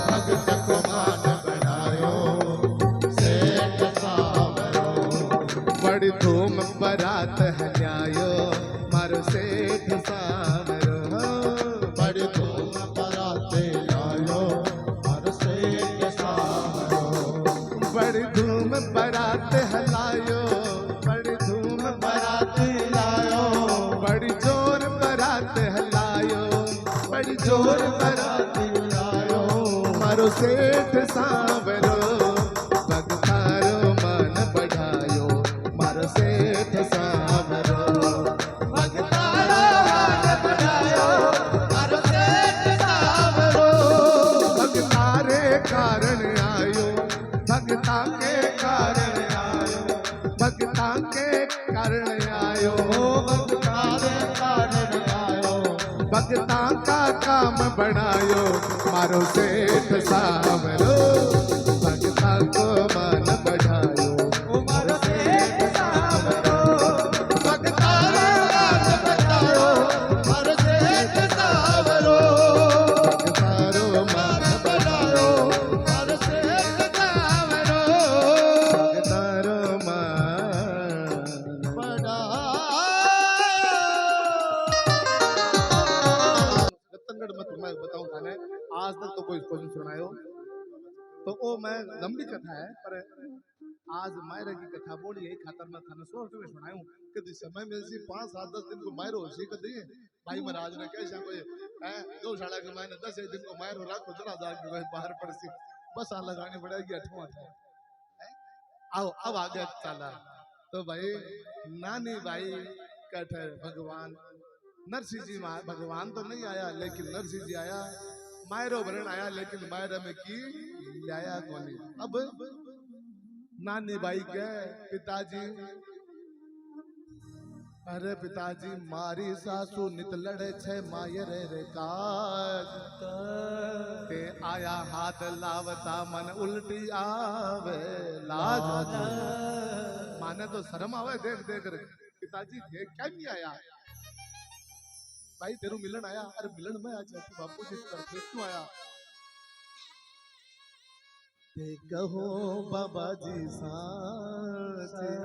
भगत को मान बढ़ायो सेठ सांवरो, बड़ी धूम बरात हल्यायो मारो सेठ सांवरो, बड़ी धूम बराते लायो हर सेठ सांवरो, बड़ी धूम बरात हलायो, बड़ी धूम बराते लायो बड़ी जोर बरात हलायो, बड़ी जोर बराते लायो मारो सेठ सांवरो, भगतारो मन बढ़ायो मारो सेठ सांवरो, भगतारो मन बढ़ायो हर सेठ सांवरो, भगतारे कारण आयो, भगता के कारण आयो, भगता के कारण आयो, भगतारे कारण आयो, भगता का काम बढ़ायो मारो सेठ सांवरो, भगता को मन बढ़ायो मारो सेठ सांवरो, भगतारो मन बढ़ायो हर सेठ सांवरो, भगतारो मन बढ़ायो हर सेठ सांवरो, भगतारो मन रतनगढ़ में तुम्हें बताऊं थाने आज तक तो कोई क्वेश्चन सुनायो तो वो मैं लंबी कथा है पर आज मायरे की कथा बोली यही खातर मैं थाने सोच में सुनाऊं कभी समय में से 5-7-10 दिन को मायरो होशी कदी भाई महाराज ने कैसा कोई है गौशाला के मायने 10 दिन को मायरो राखो चला जा के भाई बाहर पड़सी बस आ लगानी पड़ेगी 8वां था आओ अब आगे चला तो भाई नानी भाई कठ भगवान नरसिंह जी भगवान तो नहीं आया लेकिन नरसिंह जी आया मायरो भरण आया लेकिन मायरा में की लाया कोनी अब नानी बाई के पिताजी अरे पिताजी मारी सासू नित लड़े छे मायर रे काज ते आया हाथ लावता मन उल्टी आवे लाज माने तो शर्म आवे देख देख रे पिताजी थे क्या नहीं आया भाई तेरू मिलन आया अरे मिलन में आज बापू जी करते क्यों आया ते कहो बाबा जी साचे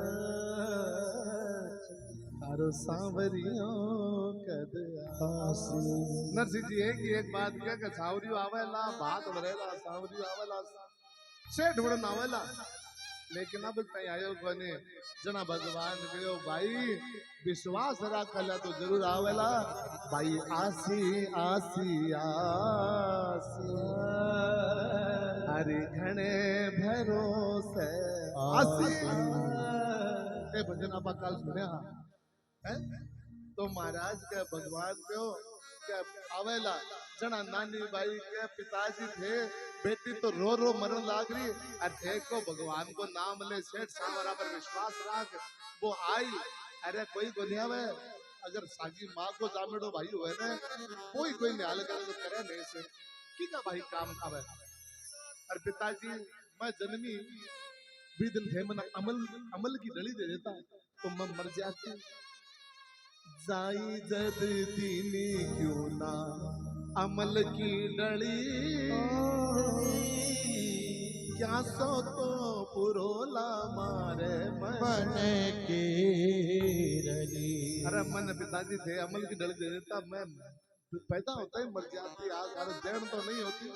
तारो सांवरियों कद आसी नरसिंह जी एक बात क्या कि सांवरियों आवेला भात भरेला सांवरियों आवेला सेठ वड़न आवेला लेकिन अब तय आयो कोने जना भगवान कहो भाई विश्वास राखला तो जरूर आवेला भाई आसी आसी आसी हरि घणे भरोसे आसी ए भजन आप कल सुने हैं तो महाराज के भगवान कहो क्या आवेला जना नानी बाई के पिताजी थे बेटी तो रो रो मरण लाग रही और देखो भगवान को नाम ले सेठ सांवरा पर विश्वास रख वो आई अरे कोई को नहीं आवे अगर सागी माँ को जामेड़ो भाई हुए ना कोई न्याल करे तो करे नहीं से की का भाई काम आवे और पिताजी मैं जन्मी भी दिन थे मन अमल की डली दे देता तो मैं मर जाती जाई जद दीनी क्यों ना अमल की डली क्या सो तो पुरोला मारे मन के रली। अरे मन पिताजी थे अमल की डली दे देता मैं पैदा होता ही मर जाती आज अरे देन तो नहीं होती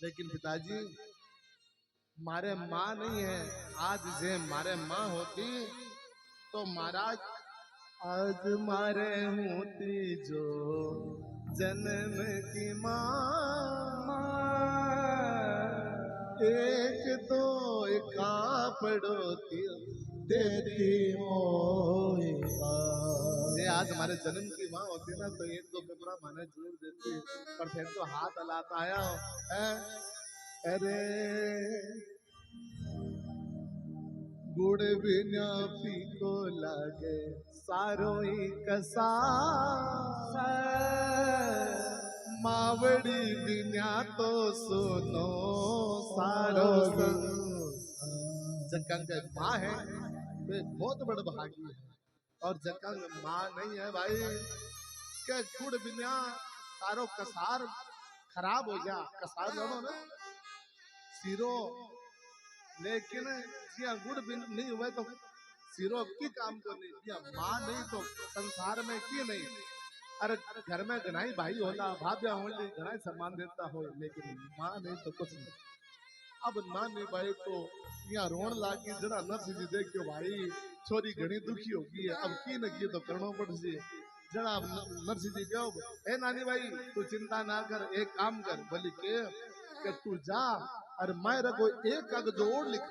लेकिन पिताजी मारे माँ नहीं है आज जे मारे माँ होती तो महाराज आज मारे होती जो जन्म की माँ एक दो का पड़ोती देती मोए ये आज हमारे जन्म की माँ होती ना तो एक दो कपड़ा माने जरूर देती पर फिर तो हाथ हलाता आया है अरे गुड़ बिना फीको लागे सारो ही कसा मावड़ी बिना तो सुनो सारो जगन के माँ है वे बहुत बड़ भागी है और जका में मां नहीं है भाई के गुड़ बिना तारो कसार खराब हो गया कसार जानो ना सीरो लेकिन जिया गुड़ बिन नहीं हुए तो सीरो की काम को नहीं जिया मां नहीं तो संसार में की नहीं अरे घर में घनाई भाई होला भाभ्या होली घनाई सम्मान देता हो लेकिन मां नहीं तो कुछ नहीं अब नानी भाई तो यहाँ रोन लागी जरा नर्स जी देखियो भाई छोरी घनी दुखी हो गई है अब की न की तो करनो पड़सी जरा नर्स जी कहो ए नानी भाई तू चिंता ना कर एक काम कर बोली के तू जा और मैं को एक कागज और लिख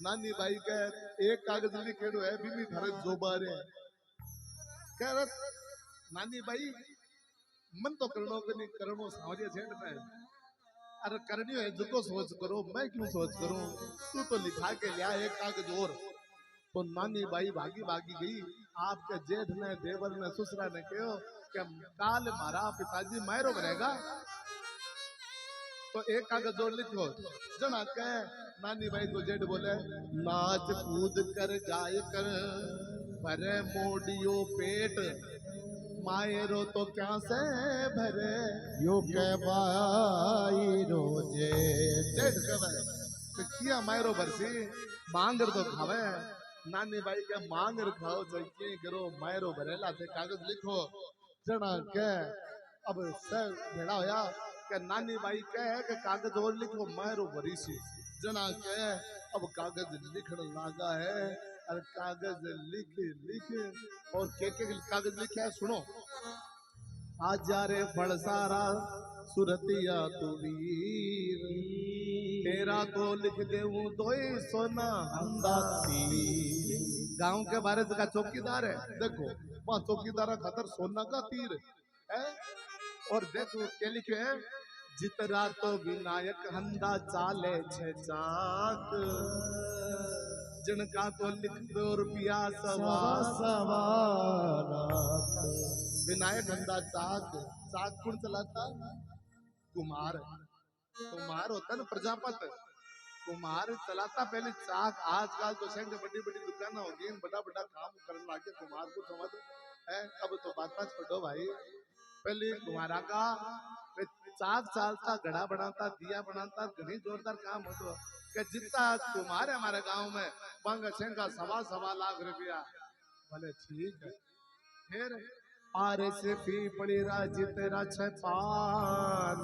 नानी भाई के एक कागज लिखेड़ो है बीबी थारे जोबारे कह रहा नानी भाई मन तो करनो के नहीं करनो समझे छेड़ में अरे करनी है जो सोच करो मैं क्यों सोच करूं तू तो लिखा के लिया एक कागज और तो नानी बाई भागी भागी गई आपके जेठ ने देवर ने ससुरा ने कहो कि काल मारा पिताजी मारो बनेगा तो एक कागज और लिखो जना के नानी बाई को जेठ बोले नाच कूद कर गाय कर भरे मोडियो पेट मायरो तो क्या से भरे यो के बाई रोजे जेठ कहे तो किया मायरो भरसी मांगर तो खावे नानी बाई के मांगर खाओ चाहिए करो मायरो भरेला थे कागज लिखो जना के अब सर भेड़ा होया के नानी बाई कहे के कागज और लिखो मायरो भरी सी जना के अब कागज लिखने लगा है और कागज लिख लिख और के कागज लिखे है सुनो आज जा रे फल सारा सुरतिया तू वीर तेरा तो लिख दे दोई सोना हंदा तीर गांव के बारे का चौकीदार है देखो वहां चौकीदार खतर सोना का तीर है और देखो क्या लिखे है जितरा तो विनायक हंदा चाले छे चाक जिनका तो लिख दो रुपया सवा सवा विनायक हंदा चाक चाक कौन चलाता कुमार कुमार होता ना प्रजापत कुमार चलाता पहले चाक आजकल तो संग बड़ी बड़ी दुकान होगी बड़ा बड़ा काम करने लगे कुमार को समझ है अब तो बात बात छोड़ो भाई पहले कुमारा का चाक चालता घड़ा बनाता दिया बनाता घनी जोरदार काम होता कि जितना कुमार है हमारे गांव में बंग का सवा लाख रुपया बोले ठीक है फिर पारे से फी पड़ी राज तेरा छपान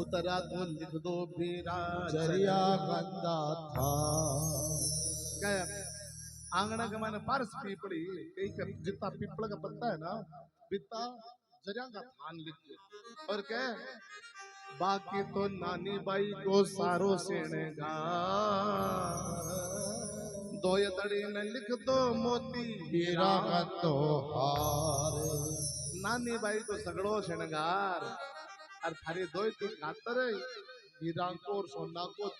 उतरा तो लिख दो बीरा जरिया गंदा था आंगना के मैंने पारस फी पड़ी जितना पीपल का पत्ता है ना बिता जरिया का थान लिख दे और क्या बाकी तो नानी बाई को सारो सेनेगा दो तड़ी ने लिख दो मोती हीरा का तो हार नानी बाई को सगड़ो शृंगार और थारी दो की खातर हीरा को और सोना को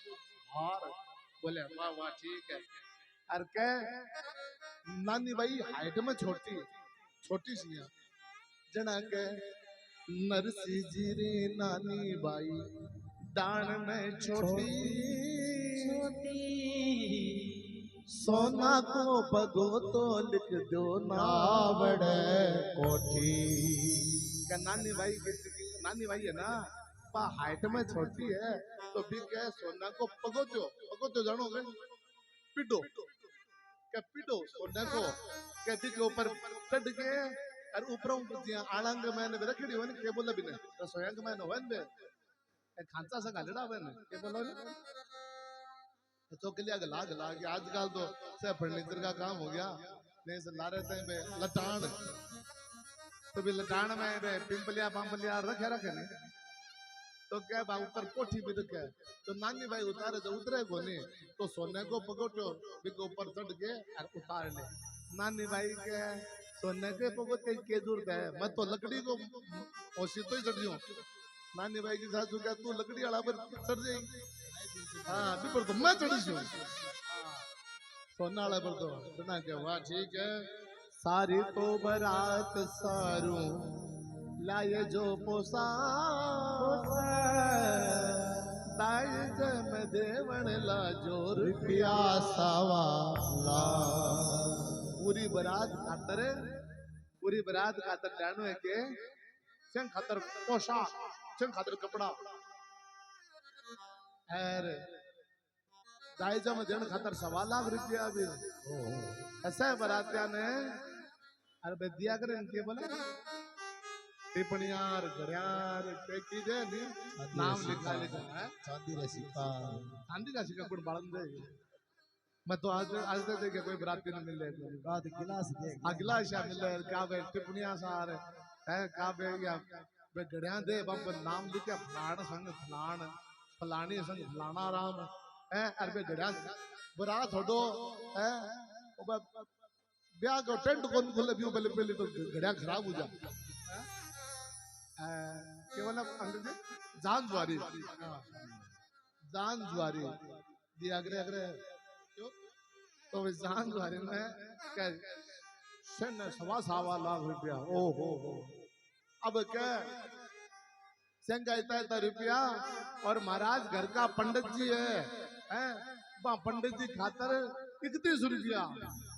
हार बोले वाह वाह ठीक है और क्या नानी बाई हाइट में छोटी सी है जना के नरसी जी रे नानी बाई डान में छोटी सोना को पगो तो लिख दो नावड़े कोठी क्या नानी भाई है ना पा हाइट में छोटी है तो भी क्या सोना को पगोचो जानोगे पिटो क्या पिटो सोना को क्या के ऊपर चढ़ के और ऊपर जिया आलंग मैंने रखड़ी होने के बोला बिना तो सोयंग मैंने होन बे खांचा सा गालड़ा बने के बोलो तो के लिए गला के आजकल तो से फर्नीचर का काम हो गया नहीं से ला रहे थे लटान तो भी लटान में बे पिंपलिया पंपलिया रखे नहीं तो क्या बा ऊपर कोठी भी रखे तो नानी भाई उतारे तो उतरे को नहीं तो सोने को पकड़ो भी ऊपर चढ़ के और उतार ले नानी भाई के सोने के पकड़ के जरूरत है मैं तो लकड़ी को ओसी तो ही चढ़ जाऊं नानी भाई की सासू क्या तू लकड़ी वाला पर चढ़ जाएगी हाँ भी पर तो मैं चढ़ी हूँ सोना वाला पर तो बिना के वाह ठीक है सारी तो बरात सारू लाए जो पोसा दाई जम देवण लाजो रुपया सवा लाख पूरी बारात खातर जानो है के संग खातर पोशाक संग खातर कपड़ा है दाइजा में देने खातर 1.25 लाख भी ऐसा है बारातिया ने अरे बे दिया करें इनके बोले टिप्पणियार घड़ियार पे की दे नहीं नाम लिखा है चांदी का सिक्का चांदी का सिक्का कुछ बालन दे मैं तो आज तक देखे कोई बराती न मिले बाद गिलास दे अगला शा मिले क्या बे टिप्पणियां सार है क्या बे या बे घड़ियां दे बम नाम लिखे फलाण संग फलाण फलानी संग फलाना राम है अरे बे घड़ियां बरात होडो है ब्याह को टेंट कौन खोले भी पहले पहले तो घड़ियां खराब हो जा केवल अंग्रेजी जान जुआरी दी अगरे अगरे क्यों तो जान जुआरी में क्या 1.25 लाख रुपया ओ हो अब क्या संग इतना रुपया और महाराज घर का पंडित जी है पंडित जी खातर 31 रुपया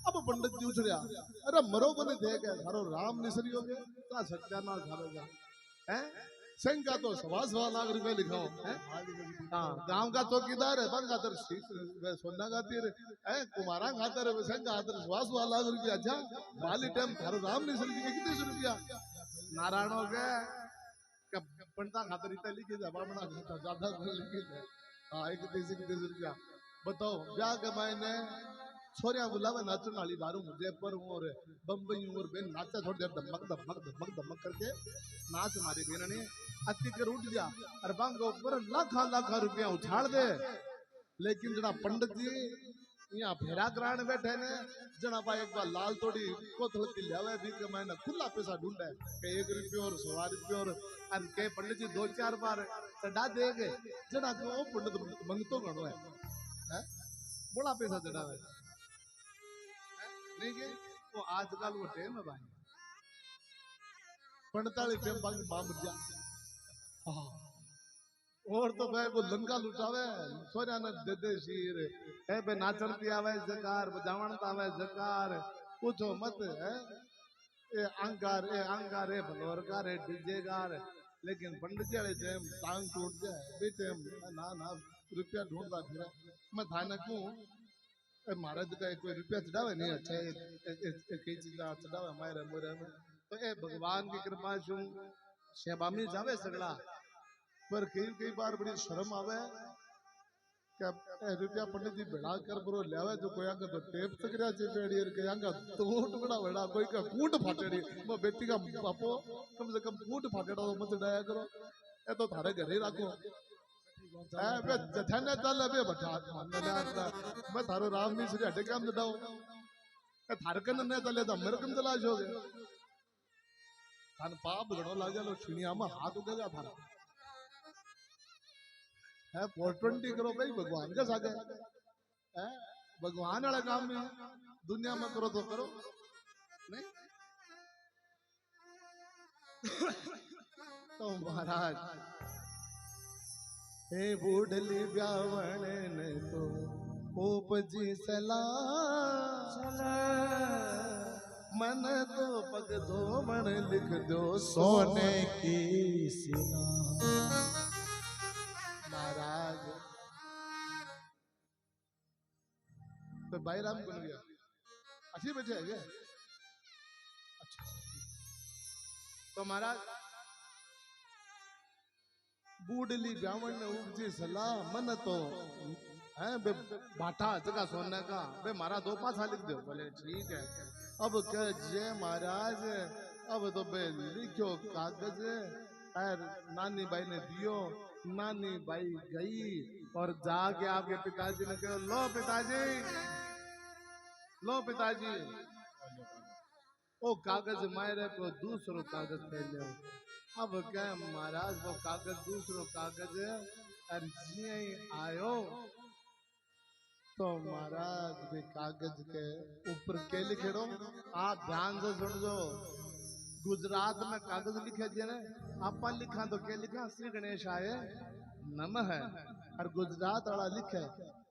अब पंडित जी उछड़िया अरे मरो को नहीं देख थारो राम निसरी हो गया क्या सत्यानाश थारो है संघ का तो 1.25 लाख रुपए लिखाओ है हाँ गांव का चौकीदार है बन खातर सोना खातिर है कुमारा खातर संघ खातर 1.25 लाख रुपया अच्छा वाली टाइम थारो राम निसरी की 31 रुपया नारायणों के पंडिता खातर इतना लिखी जा बामणा ज्यादा लिखी है हाँ 31 रुपया बताओ ब्याह के मायने छोरिया बुलावे नाचन वाली बारू मुझे पर और बम्बई और बेन नाचा छोड़ देर धमक करके नाच मारी बेन ने अति कर उठ जा और बांग ऊपर लाख रुपया उछाड़ दे लेकिन जना पंडित जी यहाँ फेरा कराने बैठे ने जना पा एक बार लाल तोड़ी कोथल की लियावे भी के मैंने खुला पैसा ढूंढे के 1 रुपये और 1.25 रुपये और के पंडित जी 2-4 बार चढ़ा देगे जना को वो पंडित मंगतो गणो है बड़ा पैसा चढ़ावे नहीं के वो आजकल वो टेम है भाई 45 टेम बाकी माम जा और तो भाई वो लंका लुटावे सोनिया ने दे दे शीर है बे नाचन की आवे जकार बजावण तावे जकार पूछो मत है ए अंगार है भलोरकार है डीजे गार लेकिन पंडित जी टाइम टांग टूट जाए बे टाइम ना रुपया ढूंढता फिर मैं थाने को महाराज का कोई रुपया चढ़ावे नहीं अच्छा कई चीज चढ़ावे हमारे मोरे में तो ए भगवान की कृपा छू शेबामी जावे सगड़ा पर कई बार बड़ी शर्म आवे क्या रुपया पंडित जी भेड़ा कर बरो लियावे जो कोई आगे तो टेप तकरिया चे पेड़ी के आगे तो टुकड़ा भेड़ा कोई का कूट फाटेड़ी वो बेटी का बापो कम से कम कूट फाटेड़ा तो मत डाया करो ए तो थारे घर ही रखो ए बे जठाने चल बे बठा मैं थारो राम नहीं श्री हटे काम दडाओ ए थारे कन ने चले तो मेरे कम चला जोगे थान पाप घणो लागे लो छिणिया में हाथ उगेगा थारा है 420 करो भाई भगवान के सागे है भगवान वाले काम में दुनिया में करो तो करो नहीं तो महाराज हे बूढ़ली ब्यावण ने तो उपजी सलाह मन तो पग धोमण लिख दो सोने की सिला महाराज तो भाई राम बन गया अच्छी बैठे है क्या अच्छा तो महाराज बूढ़ली ब्राह्मण ने उपजी सलाह मन तो है बे बाटा जगह सोने का बे मारा 2 पासा लिख दो बोले ठीक है अब कह जय महाराज अब तो बे लिखो कागज नानी बाई ने दियो नानी बाई गई और जाके आपके पिताजी ने कहा लो पिताजी ओ कागज मारे को दूसरो कागज ले लो अब क्या महाराज वो कागज दूसरो कागज अर्जी आयो तो महाराज भी कागज के ऊपर के लिखेड़ो आप ध्यान से सुन जो गुजरात में कागज लिखे थे ना आप लिखा तो क्या लिखा श्री गणेश आए नमः और गुजरात वाला लिखे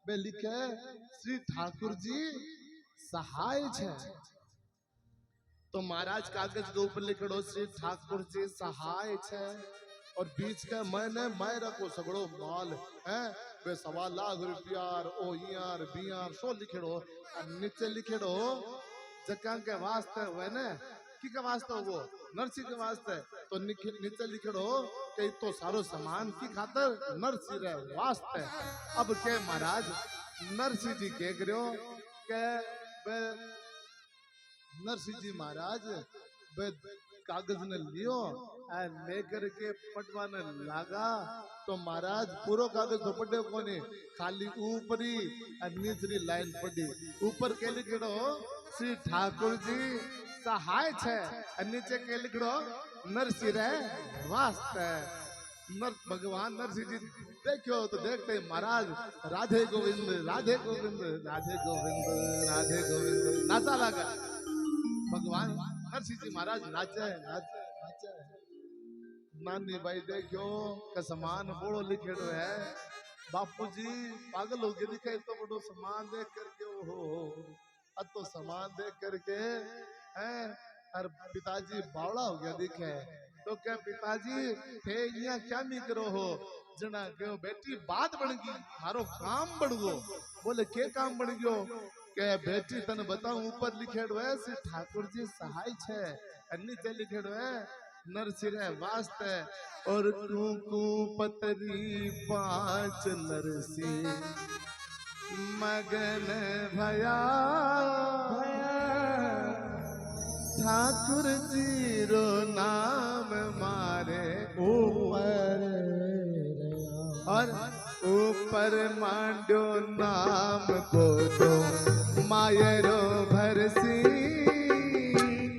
बे लिखे श्री ठाकुर जी सहाय छे। तो महाराज कागज के ऊपर लिखड़ो श्री ठाकुर जी सहाय छे और बीच के मैंने मायरा को सगड़ो माल है वे 1.25 लाख रुपया ओ यार बियार सो लिखड़ो और नीचे लिखड़ो जका के वास्ते हुए ने की के वास्ते वो नरसी के वास्ते तो नीचे लिखड़ो कि तो सारो सामान की खातर नरसी रे वास्ते। अब के महाराज नरसी जी के करो के बे नरसिंह जी महाराज कागज ने लियो लेकर के पटवाने लागा तो महाराज पूरो कागज तो पढ़े कोने खाली ऊपरी निचली लाइन पढ़ी। ऊपर के लिखड़ो श्री ठाकुर जी सहाय छे नीचे के लिखड़ो नरसिंह रे वास्ते। भगवान नरसिंह जी देखो तो देखते महाराज राधे गोविंद राधे गोविंद राधे गोविंद राधे गोविंद नाचा लगा। भगवान नरसिंह जी महाराज नाचे नाचे नाचे। नानी भाई देखो का समान बड़ो लिखेड़ो है बापू जी पागल हो गए दिखाई तो बड़ो सामान देख करके हो अब तो सामान देख करके हैं और पिताजी बावड़ा हो गया दिखे तो क्या पिताजी थे यहाँ क्या नहीं करो हो जना क्यों बेटी बात बन गई मारो काम बढ़ गो। बोले के काम बढ़ गयो के बेटी तने बताऊं ऊपर लिखेड़ो है श्री ठाकुर जी सहाय छे नीचे लिखेड़ो है नरसिंह रे वास्ते और कुकू पतरी 5 नरसिंह मगन भया ठाकुर जी रो नाम मारे ऊपर और ऊपर मांडो नाम को तो मायरो भरसी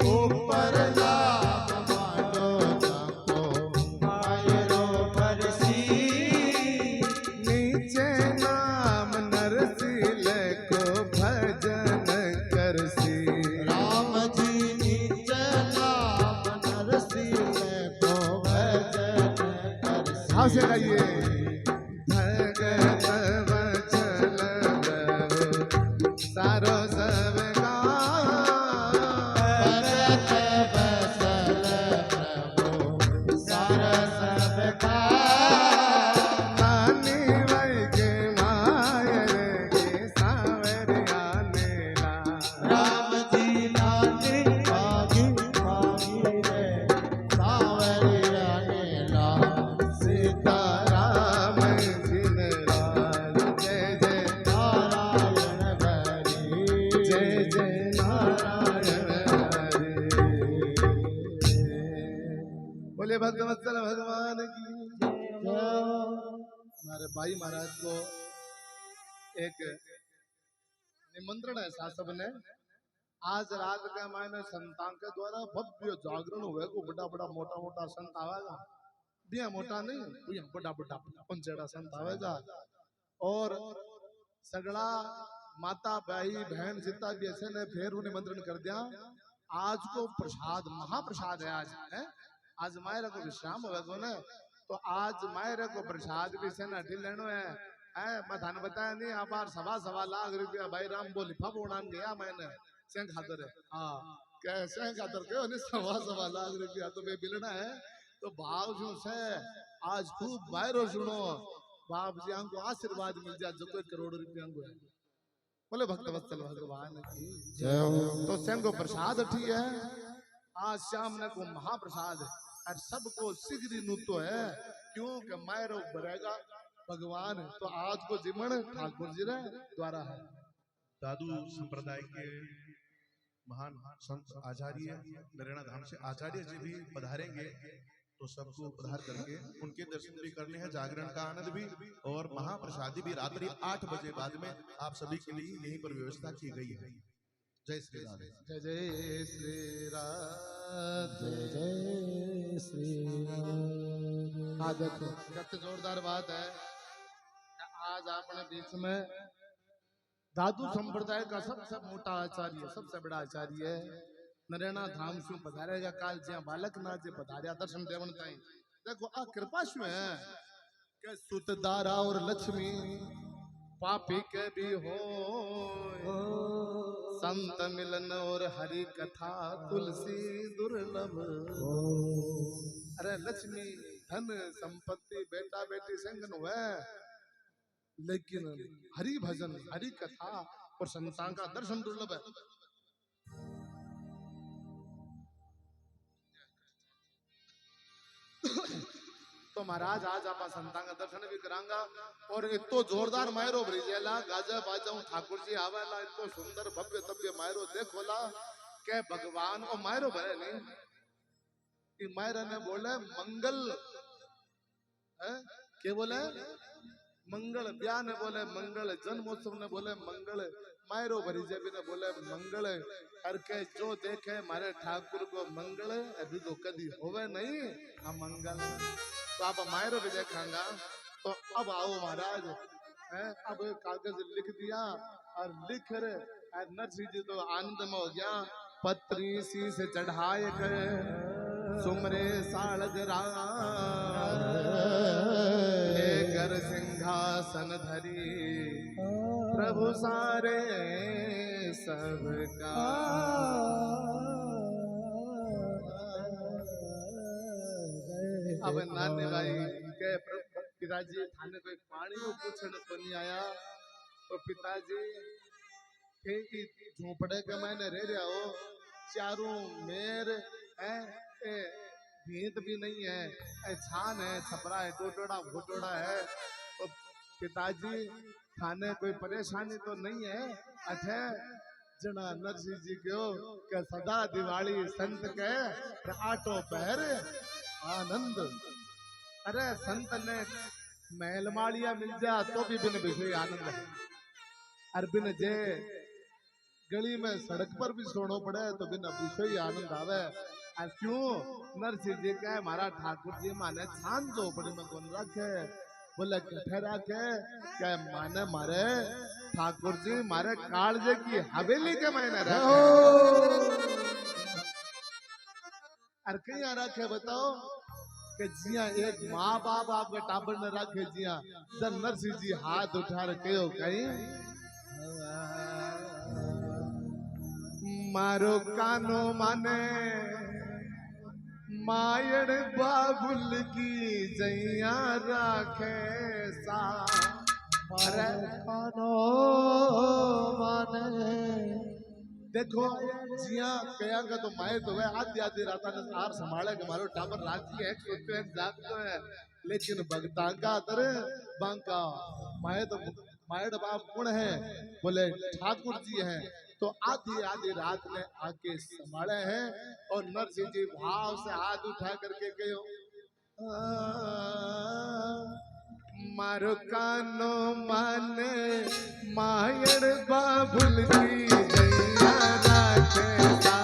ऊपर नाम मांडो नाम को मायरो भरसी नीचे नाम नरसिंह को भजन करसी। राम जी नीचे नाम नरसिंह को भजन करसी। हाँ से गाइए भगत वचन लव सारो सब का भगत वचन प्रभु सारा सब का नानी वै के मायर के सावरिया नेला राम जी नानी मागी मागी रे सावरिया नेला सीता राम जिन लाल जय जय नारायण हरि जय जय नारायण हरे। बोले भगवत्सल भगवान की हमारे भाई महाराज को एक निमंत्रण है सासब ने आज रात के मायने संतान के द्वारा भव्य जागरण हुए को बड़ा बड़ा मोटा मोटा संत आवेगा बिया मोटा नहीं बिया बड़ा बड़ा पंचेड़ा संत आवेगा और सगड़ा माता भाई बहन जितना भी ऐसे ने फिर उन्हें निमंत्रण कर दिया। आज को प्रसाद महाप्रसाद है है? आज मायरा को विश्राम होगा ने तो आज मायरा को प्रसाद भी से ना लेनो है मैं थाने बताया नहीं आप 1.25 लाख रुपया भाई राम बोली फप उड़ान गया मैंने सेंग खातर है हाँ कैसे खातर क्यों नहीं 1.25 लाख रुपया तो वे बिलना है तो भाव जो से आज खूब बाहरो सुनो बाप जी हमको आशीर्वाद मिल जाए जो कोई करोड़ रुपया को है। बोले भक्त वत्सल भगवान की जय हो। तो स्वयं को प्रसाद ठीक है आज शाम ने को महाप्रसाद और सबको शीघ्र नुतो है क्योंकि मायरो बरेगा भगवान तो आज को जीवन ठाकुर जी रे द्वारा है। दादू संप्रदाय के महान संत आचार्य नरेणा धाम से आचार्य जी भी पधारेंगे तो सबको पधार करके उनके दर्शन भी करने हैं जागरण का आनंद भी और महाप्रसादी भी रात्रि 8 बजे बाद में आप सभी के लिए यहीं पर व्यवस्था की गई है। जय श्री राम जय जय श्री राम जय जय श्री राम। हाँ देखो कितनी जोरदार बात है कि आज अपने बीच में दादू संप्रदाय का सबसे मोटा आचार्य सबसे बड़ा आचार्य है नरेणा धाम शू पधारेगा काल ज्या बालक ना जे पधारिया दर्शन देवन ताई देखो आ कृपा शू है के सुतदारा और लक्ष्मी पापी के भी हो, संत मिलन और हरि कथा तुलसी दुर्लभ। अरे लक्ष्मी धन संपत्ति बेटा बेटी संग हुए, लेकिन हरि भजन हरि कथा और संतान का दर्शन दुर्लभ है। तो महाराज आज आप संतान का दर्शन भी करांगा। और इतो जोरदार मायरो ब्रिजेला गाजा बाजाऊ ठाकुर जी आवेला, इतो सुंदर भव्य तव्य मायरो देखोला के भगवान ओ मायरो भरे नहीं कि मायरा ने बोले मंगल है, के बोले मंगल, ब्याह ने बोले मंगल, जन्मोत्सव ने बोले मंगल, मायरो भरी जेबी ने बोले मंगल करके जो देखे मारे ठाकुर को मंगल अभी तो कदी होवे नहीं हम मंगल। तो आप मायरो भी देखांगा। तो अब आओ महाराज है, अब कागज लिख दिया और लिख रहे नरसिंह जी तो आनंद में हो गया। पत्री सी से चढ़ाए कर सुमरे सालज कर सिंहासन धरी प्रभु सारे सबका। अब नाने भाई के पिताजी थाने कोई पानी को पूछने तो नहीं आया, तो पिताजी के झोपड़े के मैंने रह रहा हो, चारों मेर है, भीत भी नहीं है, छान है, छपरा है, टोटोड़ा भोटोड़ा है। तो पिताजी थाने कोई परेशानी तो नहीं है? अठे जना नरसिंह जी क्यों के सदा दिवाली संत के आटो पहर आनंद। अरे संत ने महल मालिया मिल जा तो भी बिन विषय आनंद है, और बिन जे गली में सड़क पर भी सोना पड़े तो बिन विषय आनंद आवे। और क्यों नरसिंह जी का हमारा ठाकुर जी माने छान झोपड़ी में कौन रखे, बोले कठे रखे क्या माने मारे ठाकुर जी मारे कालजे की हवेली के मायने रखे। और कहीं रखे बताओ कि जिया एक माँ बाप आपके टाबर ने रखे जिया, जब नरसिंह जी हाथ उठा रखे हो कहीं मारो कानो माने मायड़ बाबुल की जैया राखे सा। मारे कानो माने देखो जिया कया का तो माए तो वह आधी आधी रात ने आर संभाले के मारो टाबर राजी है, सोते हैं जागते हैं, लेकिन भगता का तर बांका माए तो मायड़ बाप कौन है, बोले ठाकुर जी हैं। तो आधी आधी रात में आके संभाले हैं और नरसिंह जी भाव से हाथ उठा करके कहो मारो कानो माने मायड़ बाबुल की जैया राखे सा।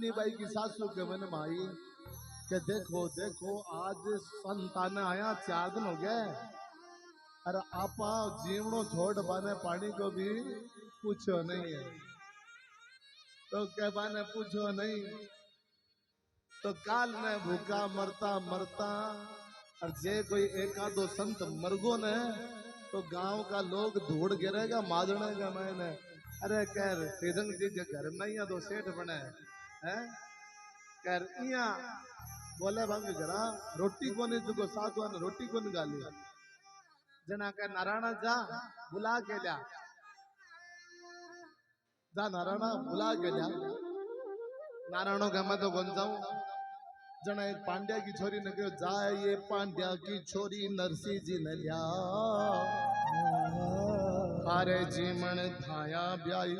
नानी बाई की सासू के मन माई के देखो देखो आज संतान आया 4 दिन हो गए, अरे आपा जीवनो छोड़ बाने पानी को भी पूछो नहीं है, तो क्या बाने पूछो नहीं, तो काल ने भूखा मरता मरता और जे कोई एकादो संत मरगो ने तो गांव का लोग धूड़ गिरेगा माजने का मैंने, अरे कह श्रीरंग जी के घर में यहाँ तो सेठ बने हैं, कह इया बोले भांगे जरा रोटी को नहीं तुको साथ वाने रोटी को नहीं गाली, जना कह नारायण जा बुला के लिया, जा नारायण बुला के लिया, नारायणों के मैं तो कौन जाऊं, जना एक पांड्या की छोरी ने कहो जा ये पांड्या की छोरी नरसिंह जी ने लिया, मारे जीमन थाया ब्याई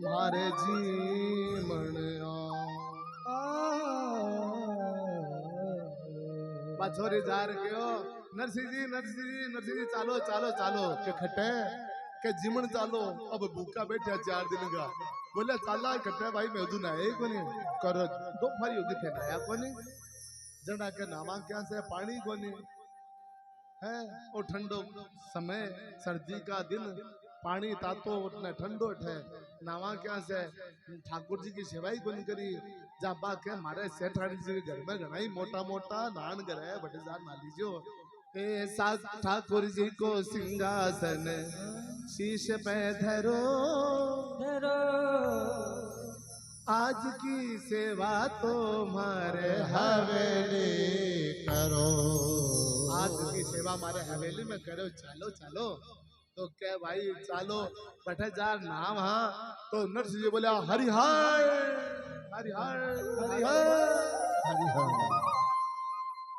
मारे जीमन छोरी जा रहे हो नरसिंह जी नरसिंह जी नरसिंह जी चालो चालो चालो के खटे के जीमन चालो, अब भूखा बैठा 4 दिन का, बोले चाला खटे भाई मैं ना है कोनी करो दो फारी होगी थे नया कोनी, जना के नामा क्या से पानी कोनी है, वो ठंडो समय सर्दी का दिन पानी तातो उठने ठंडो ठे, नावा क्या से ठाकुर जी की सेवाई कोनी करी, जाबा के मारे सेठाड़ी जी के घर में घना ही मोटा मोटा नान घर है बटेदार नाली जो ऐसा ठाकुर जी को सिंहासन शीश पे धरो धरो, आज की सेवा तो मारे हवेली करो, आज की सेवा मारे हवेली में करो, चलो चलो, तो क्या भाई चालो बटेदार नाम, हाँ तो नरसिंह जी बोला हरिहर हरिहर हरिहर हरिहर,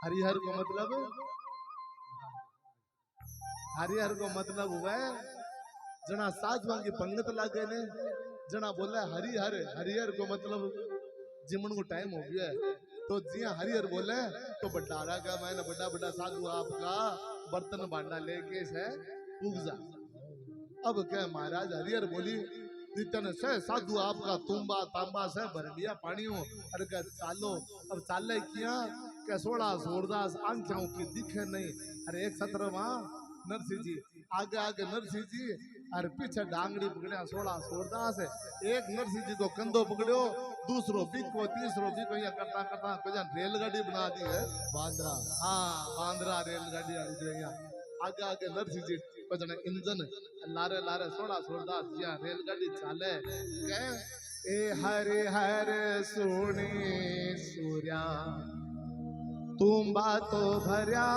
हरिहर को मतलब हरिहर को मतलब हुआ है जना साधुआ की पंगत लागे ने, जना बोला हरिहर, हरिहर को मतलब जिमन को टाइम हो गया है, तो जिया हरिहर बोले तो बटारा का मैंने बड़ा बड़ा साधु आपका बर्तन भांडा लेके से उग जा, अब क्या महाराज हरिहर बोली जितने से साधु आपका तुम्बा तांबा से भर दिया पानी हो, अरे क्या चालो, अब चाले किया क्या 16 सूरदास आंखों की दिखे नहीं, अरे एक सत्र वहां नरसिंह जी आगे आगे नरसिंह जी और पीछे डांगड़ी पकड़िया 16 सूरदास, एक नरसिंह जी को कंधो पकड़ो, दूसरो बिको, तीसरो बिको, या करता करता कोई रेलगाड़ी बना दी है बांद्रा, हाँ बांद्रा रेलगाड़ी आगे आगे नरसिंह जी इंजन लारे लारे 16 सूरदास जी रेलगाड़ी चाले, ए हरे हरे सुनी सूर्या तुम बातो भरिया,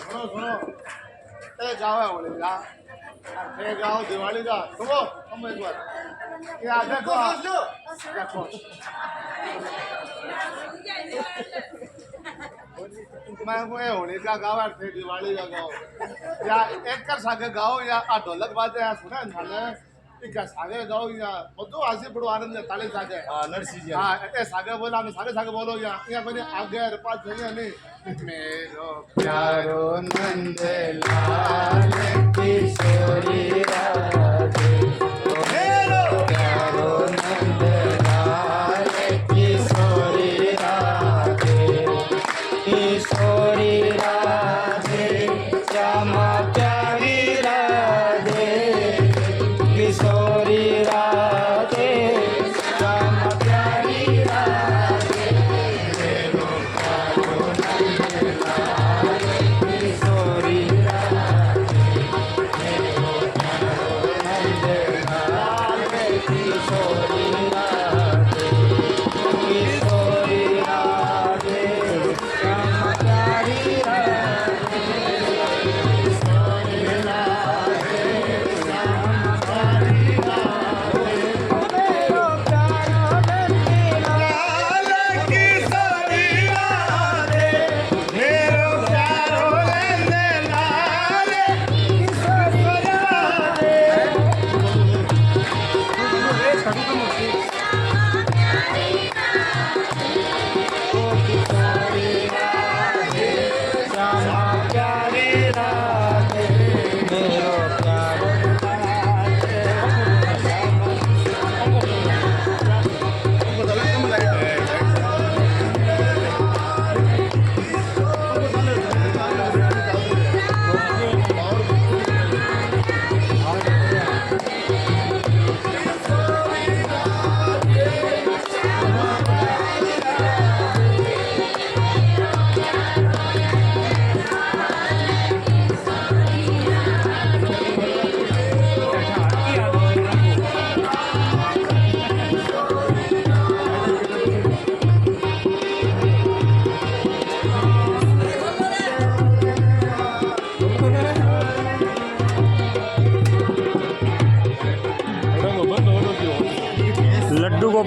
सुनो सुनो ए जाओ बोले जा ए जाओ दिवाली का सुनो हम एक बार ये आगे को देखो मैं वो होली का गाँव है दिवाली का गाँव या एक कर सागे गाँव या ढोलक बाजे या सुना इंसान इका सागे गाँव या બધું આસી પડો આનંદ તાળી સાગે હા નરસિંહ જી હા એ સાગે બોલા અમે સાગે સાગે બોલો યા કોઈ આગે પાછ જઈએ નહીં मेरो प्यारो नंद लाल किशोरी राधे, मेरो प्यारो नंद लाल किशोरी राधे, किशोरी राधे श्यामा प्यारी राधे, किशोरी राधे श्यामा प्यारी राधे, मेरो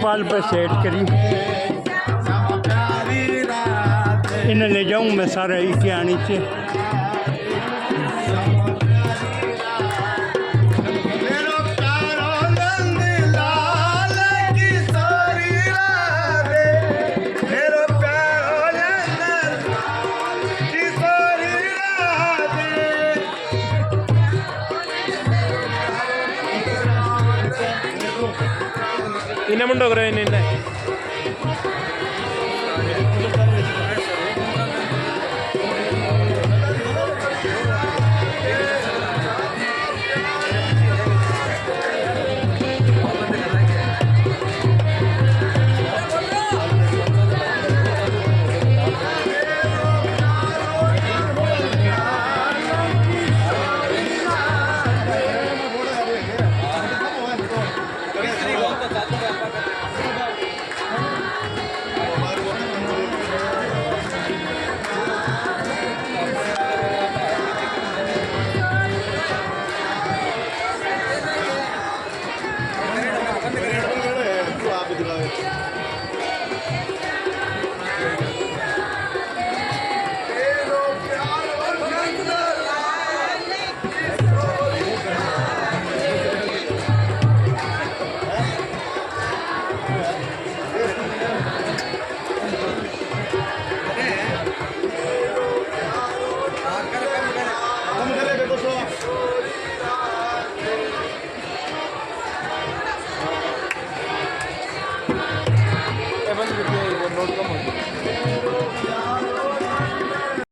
गोपाल पर सेट करी इन्हें ले जाऊँ मैं सारा इके आनी से इन्हें मुंडो करो इन्हें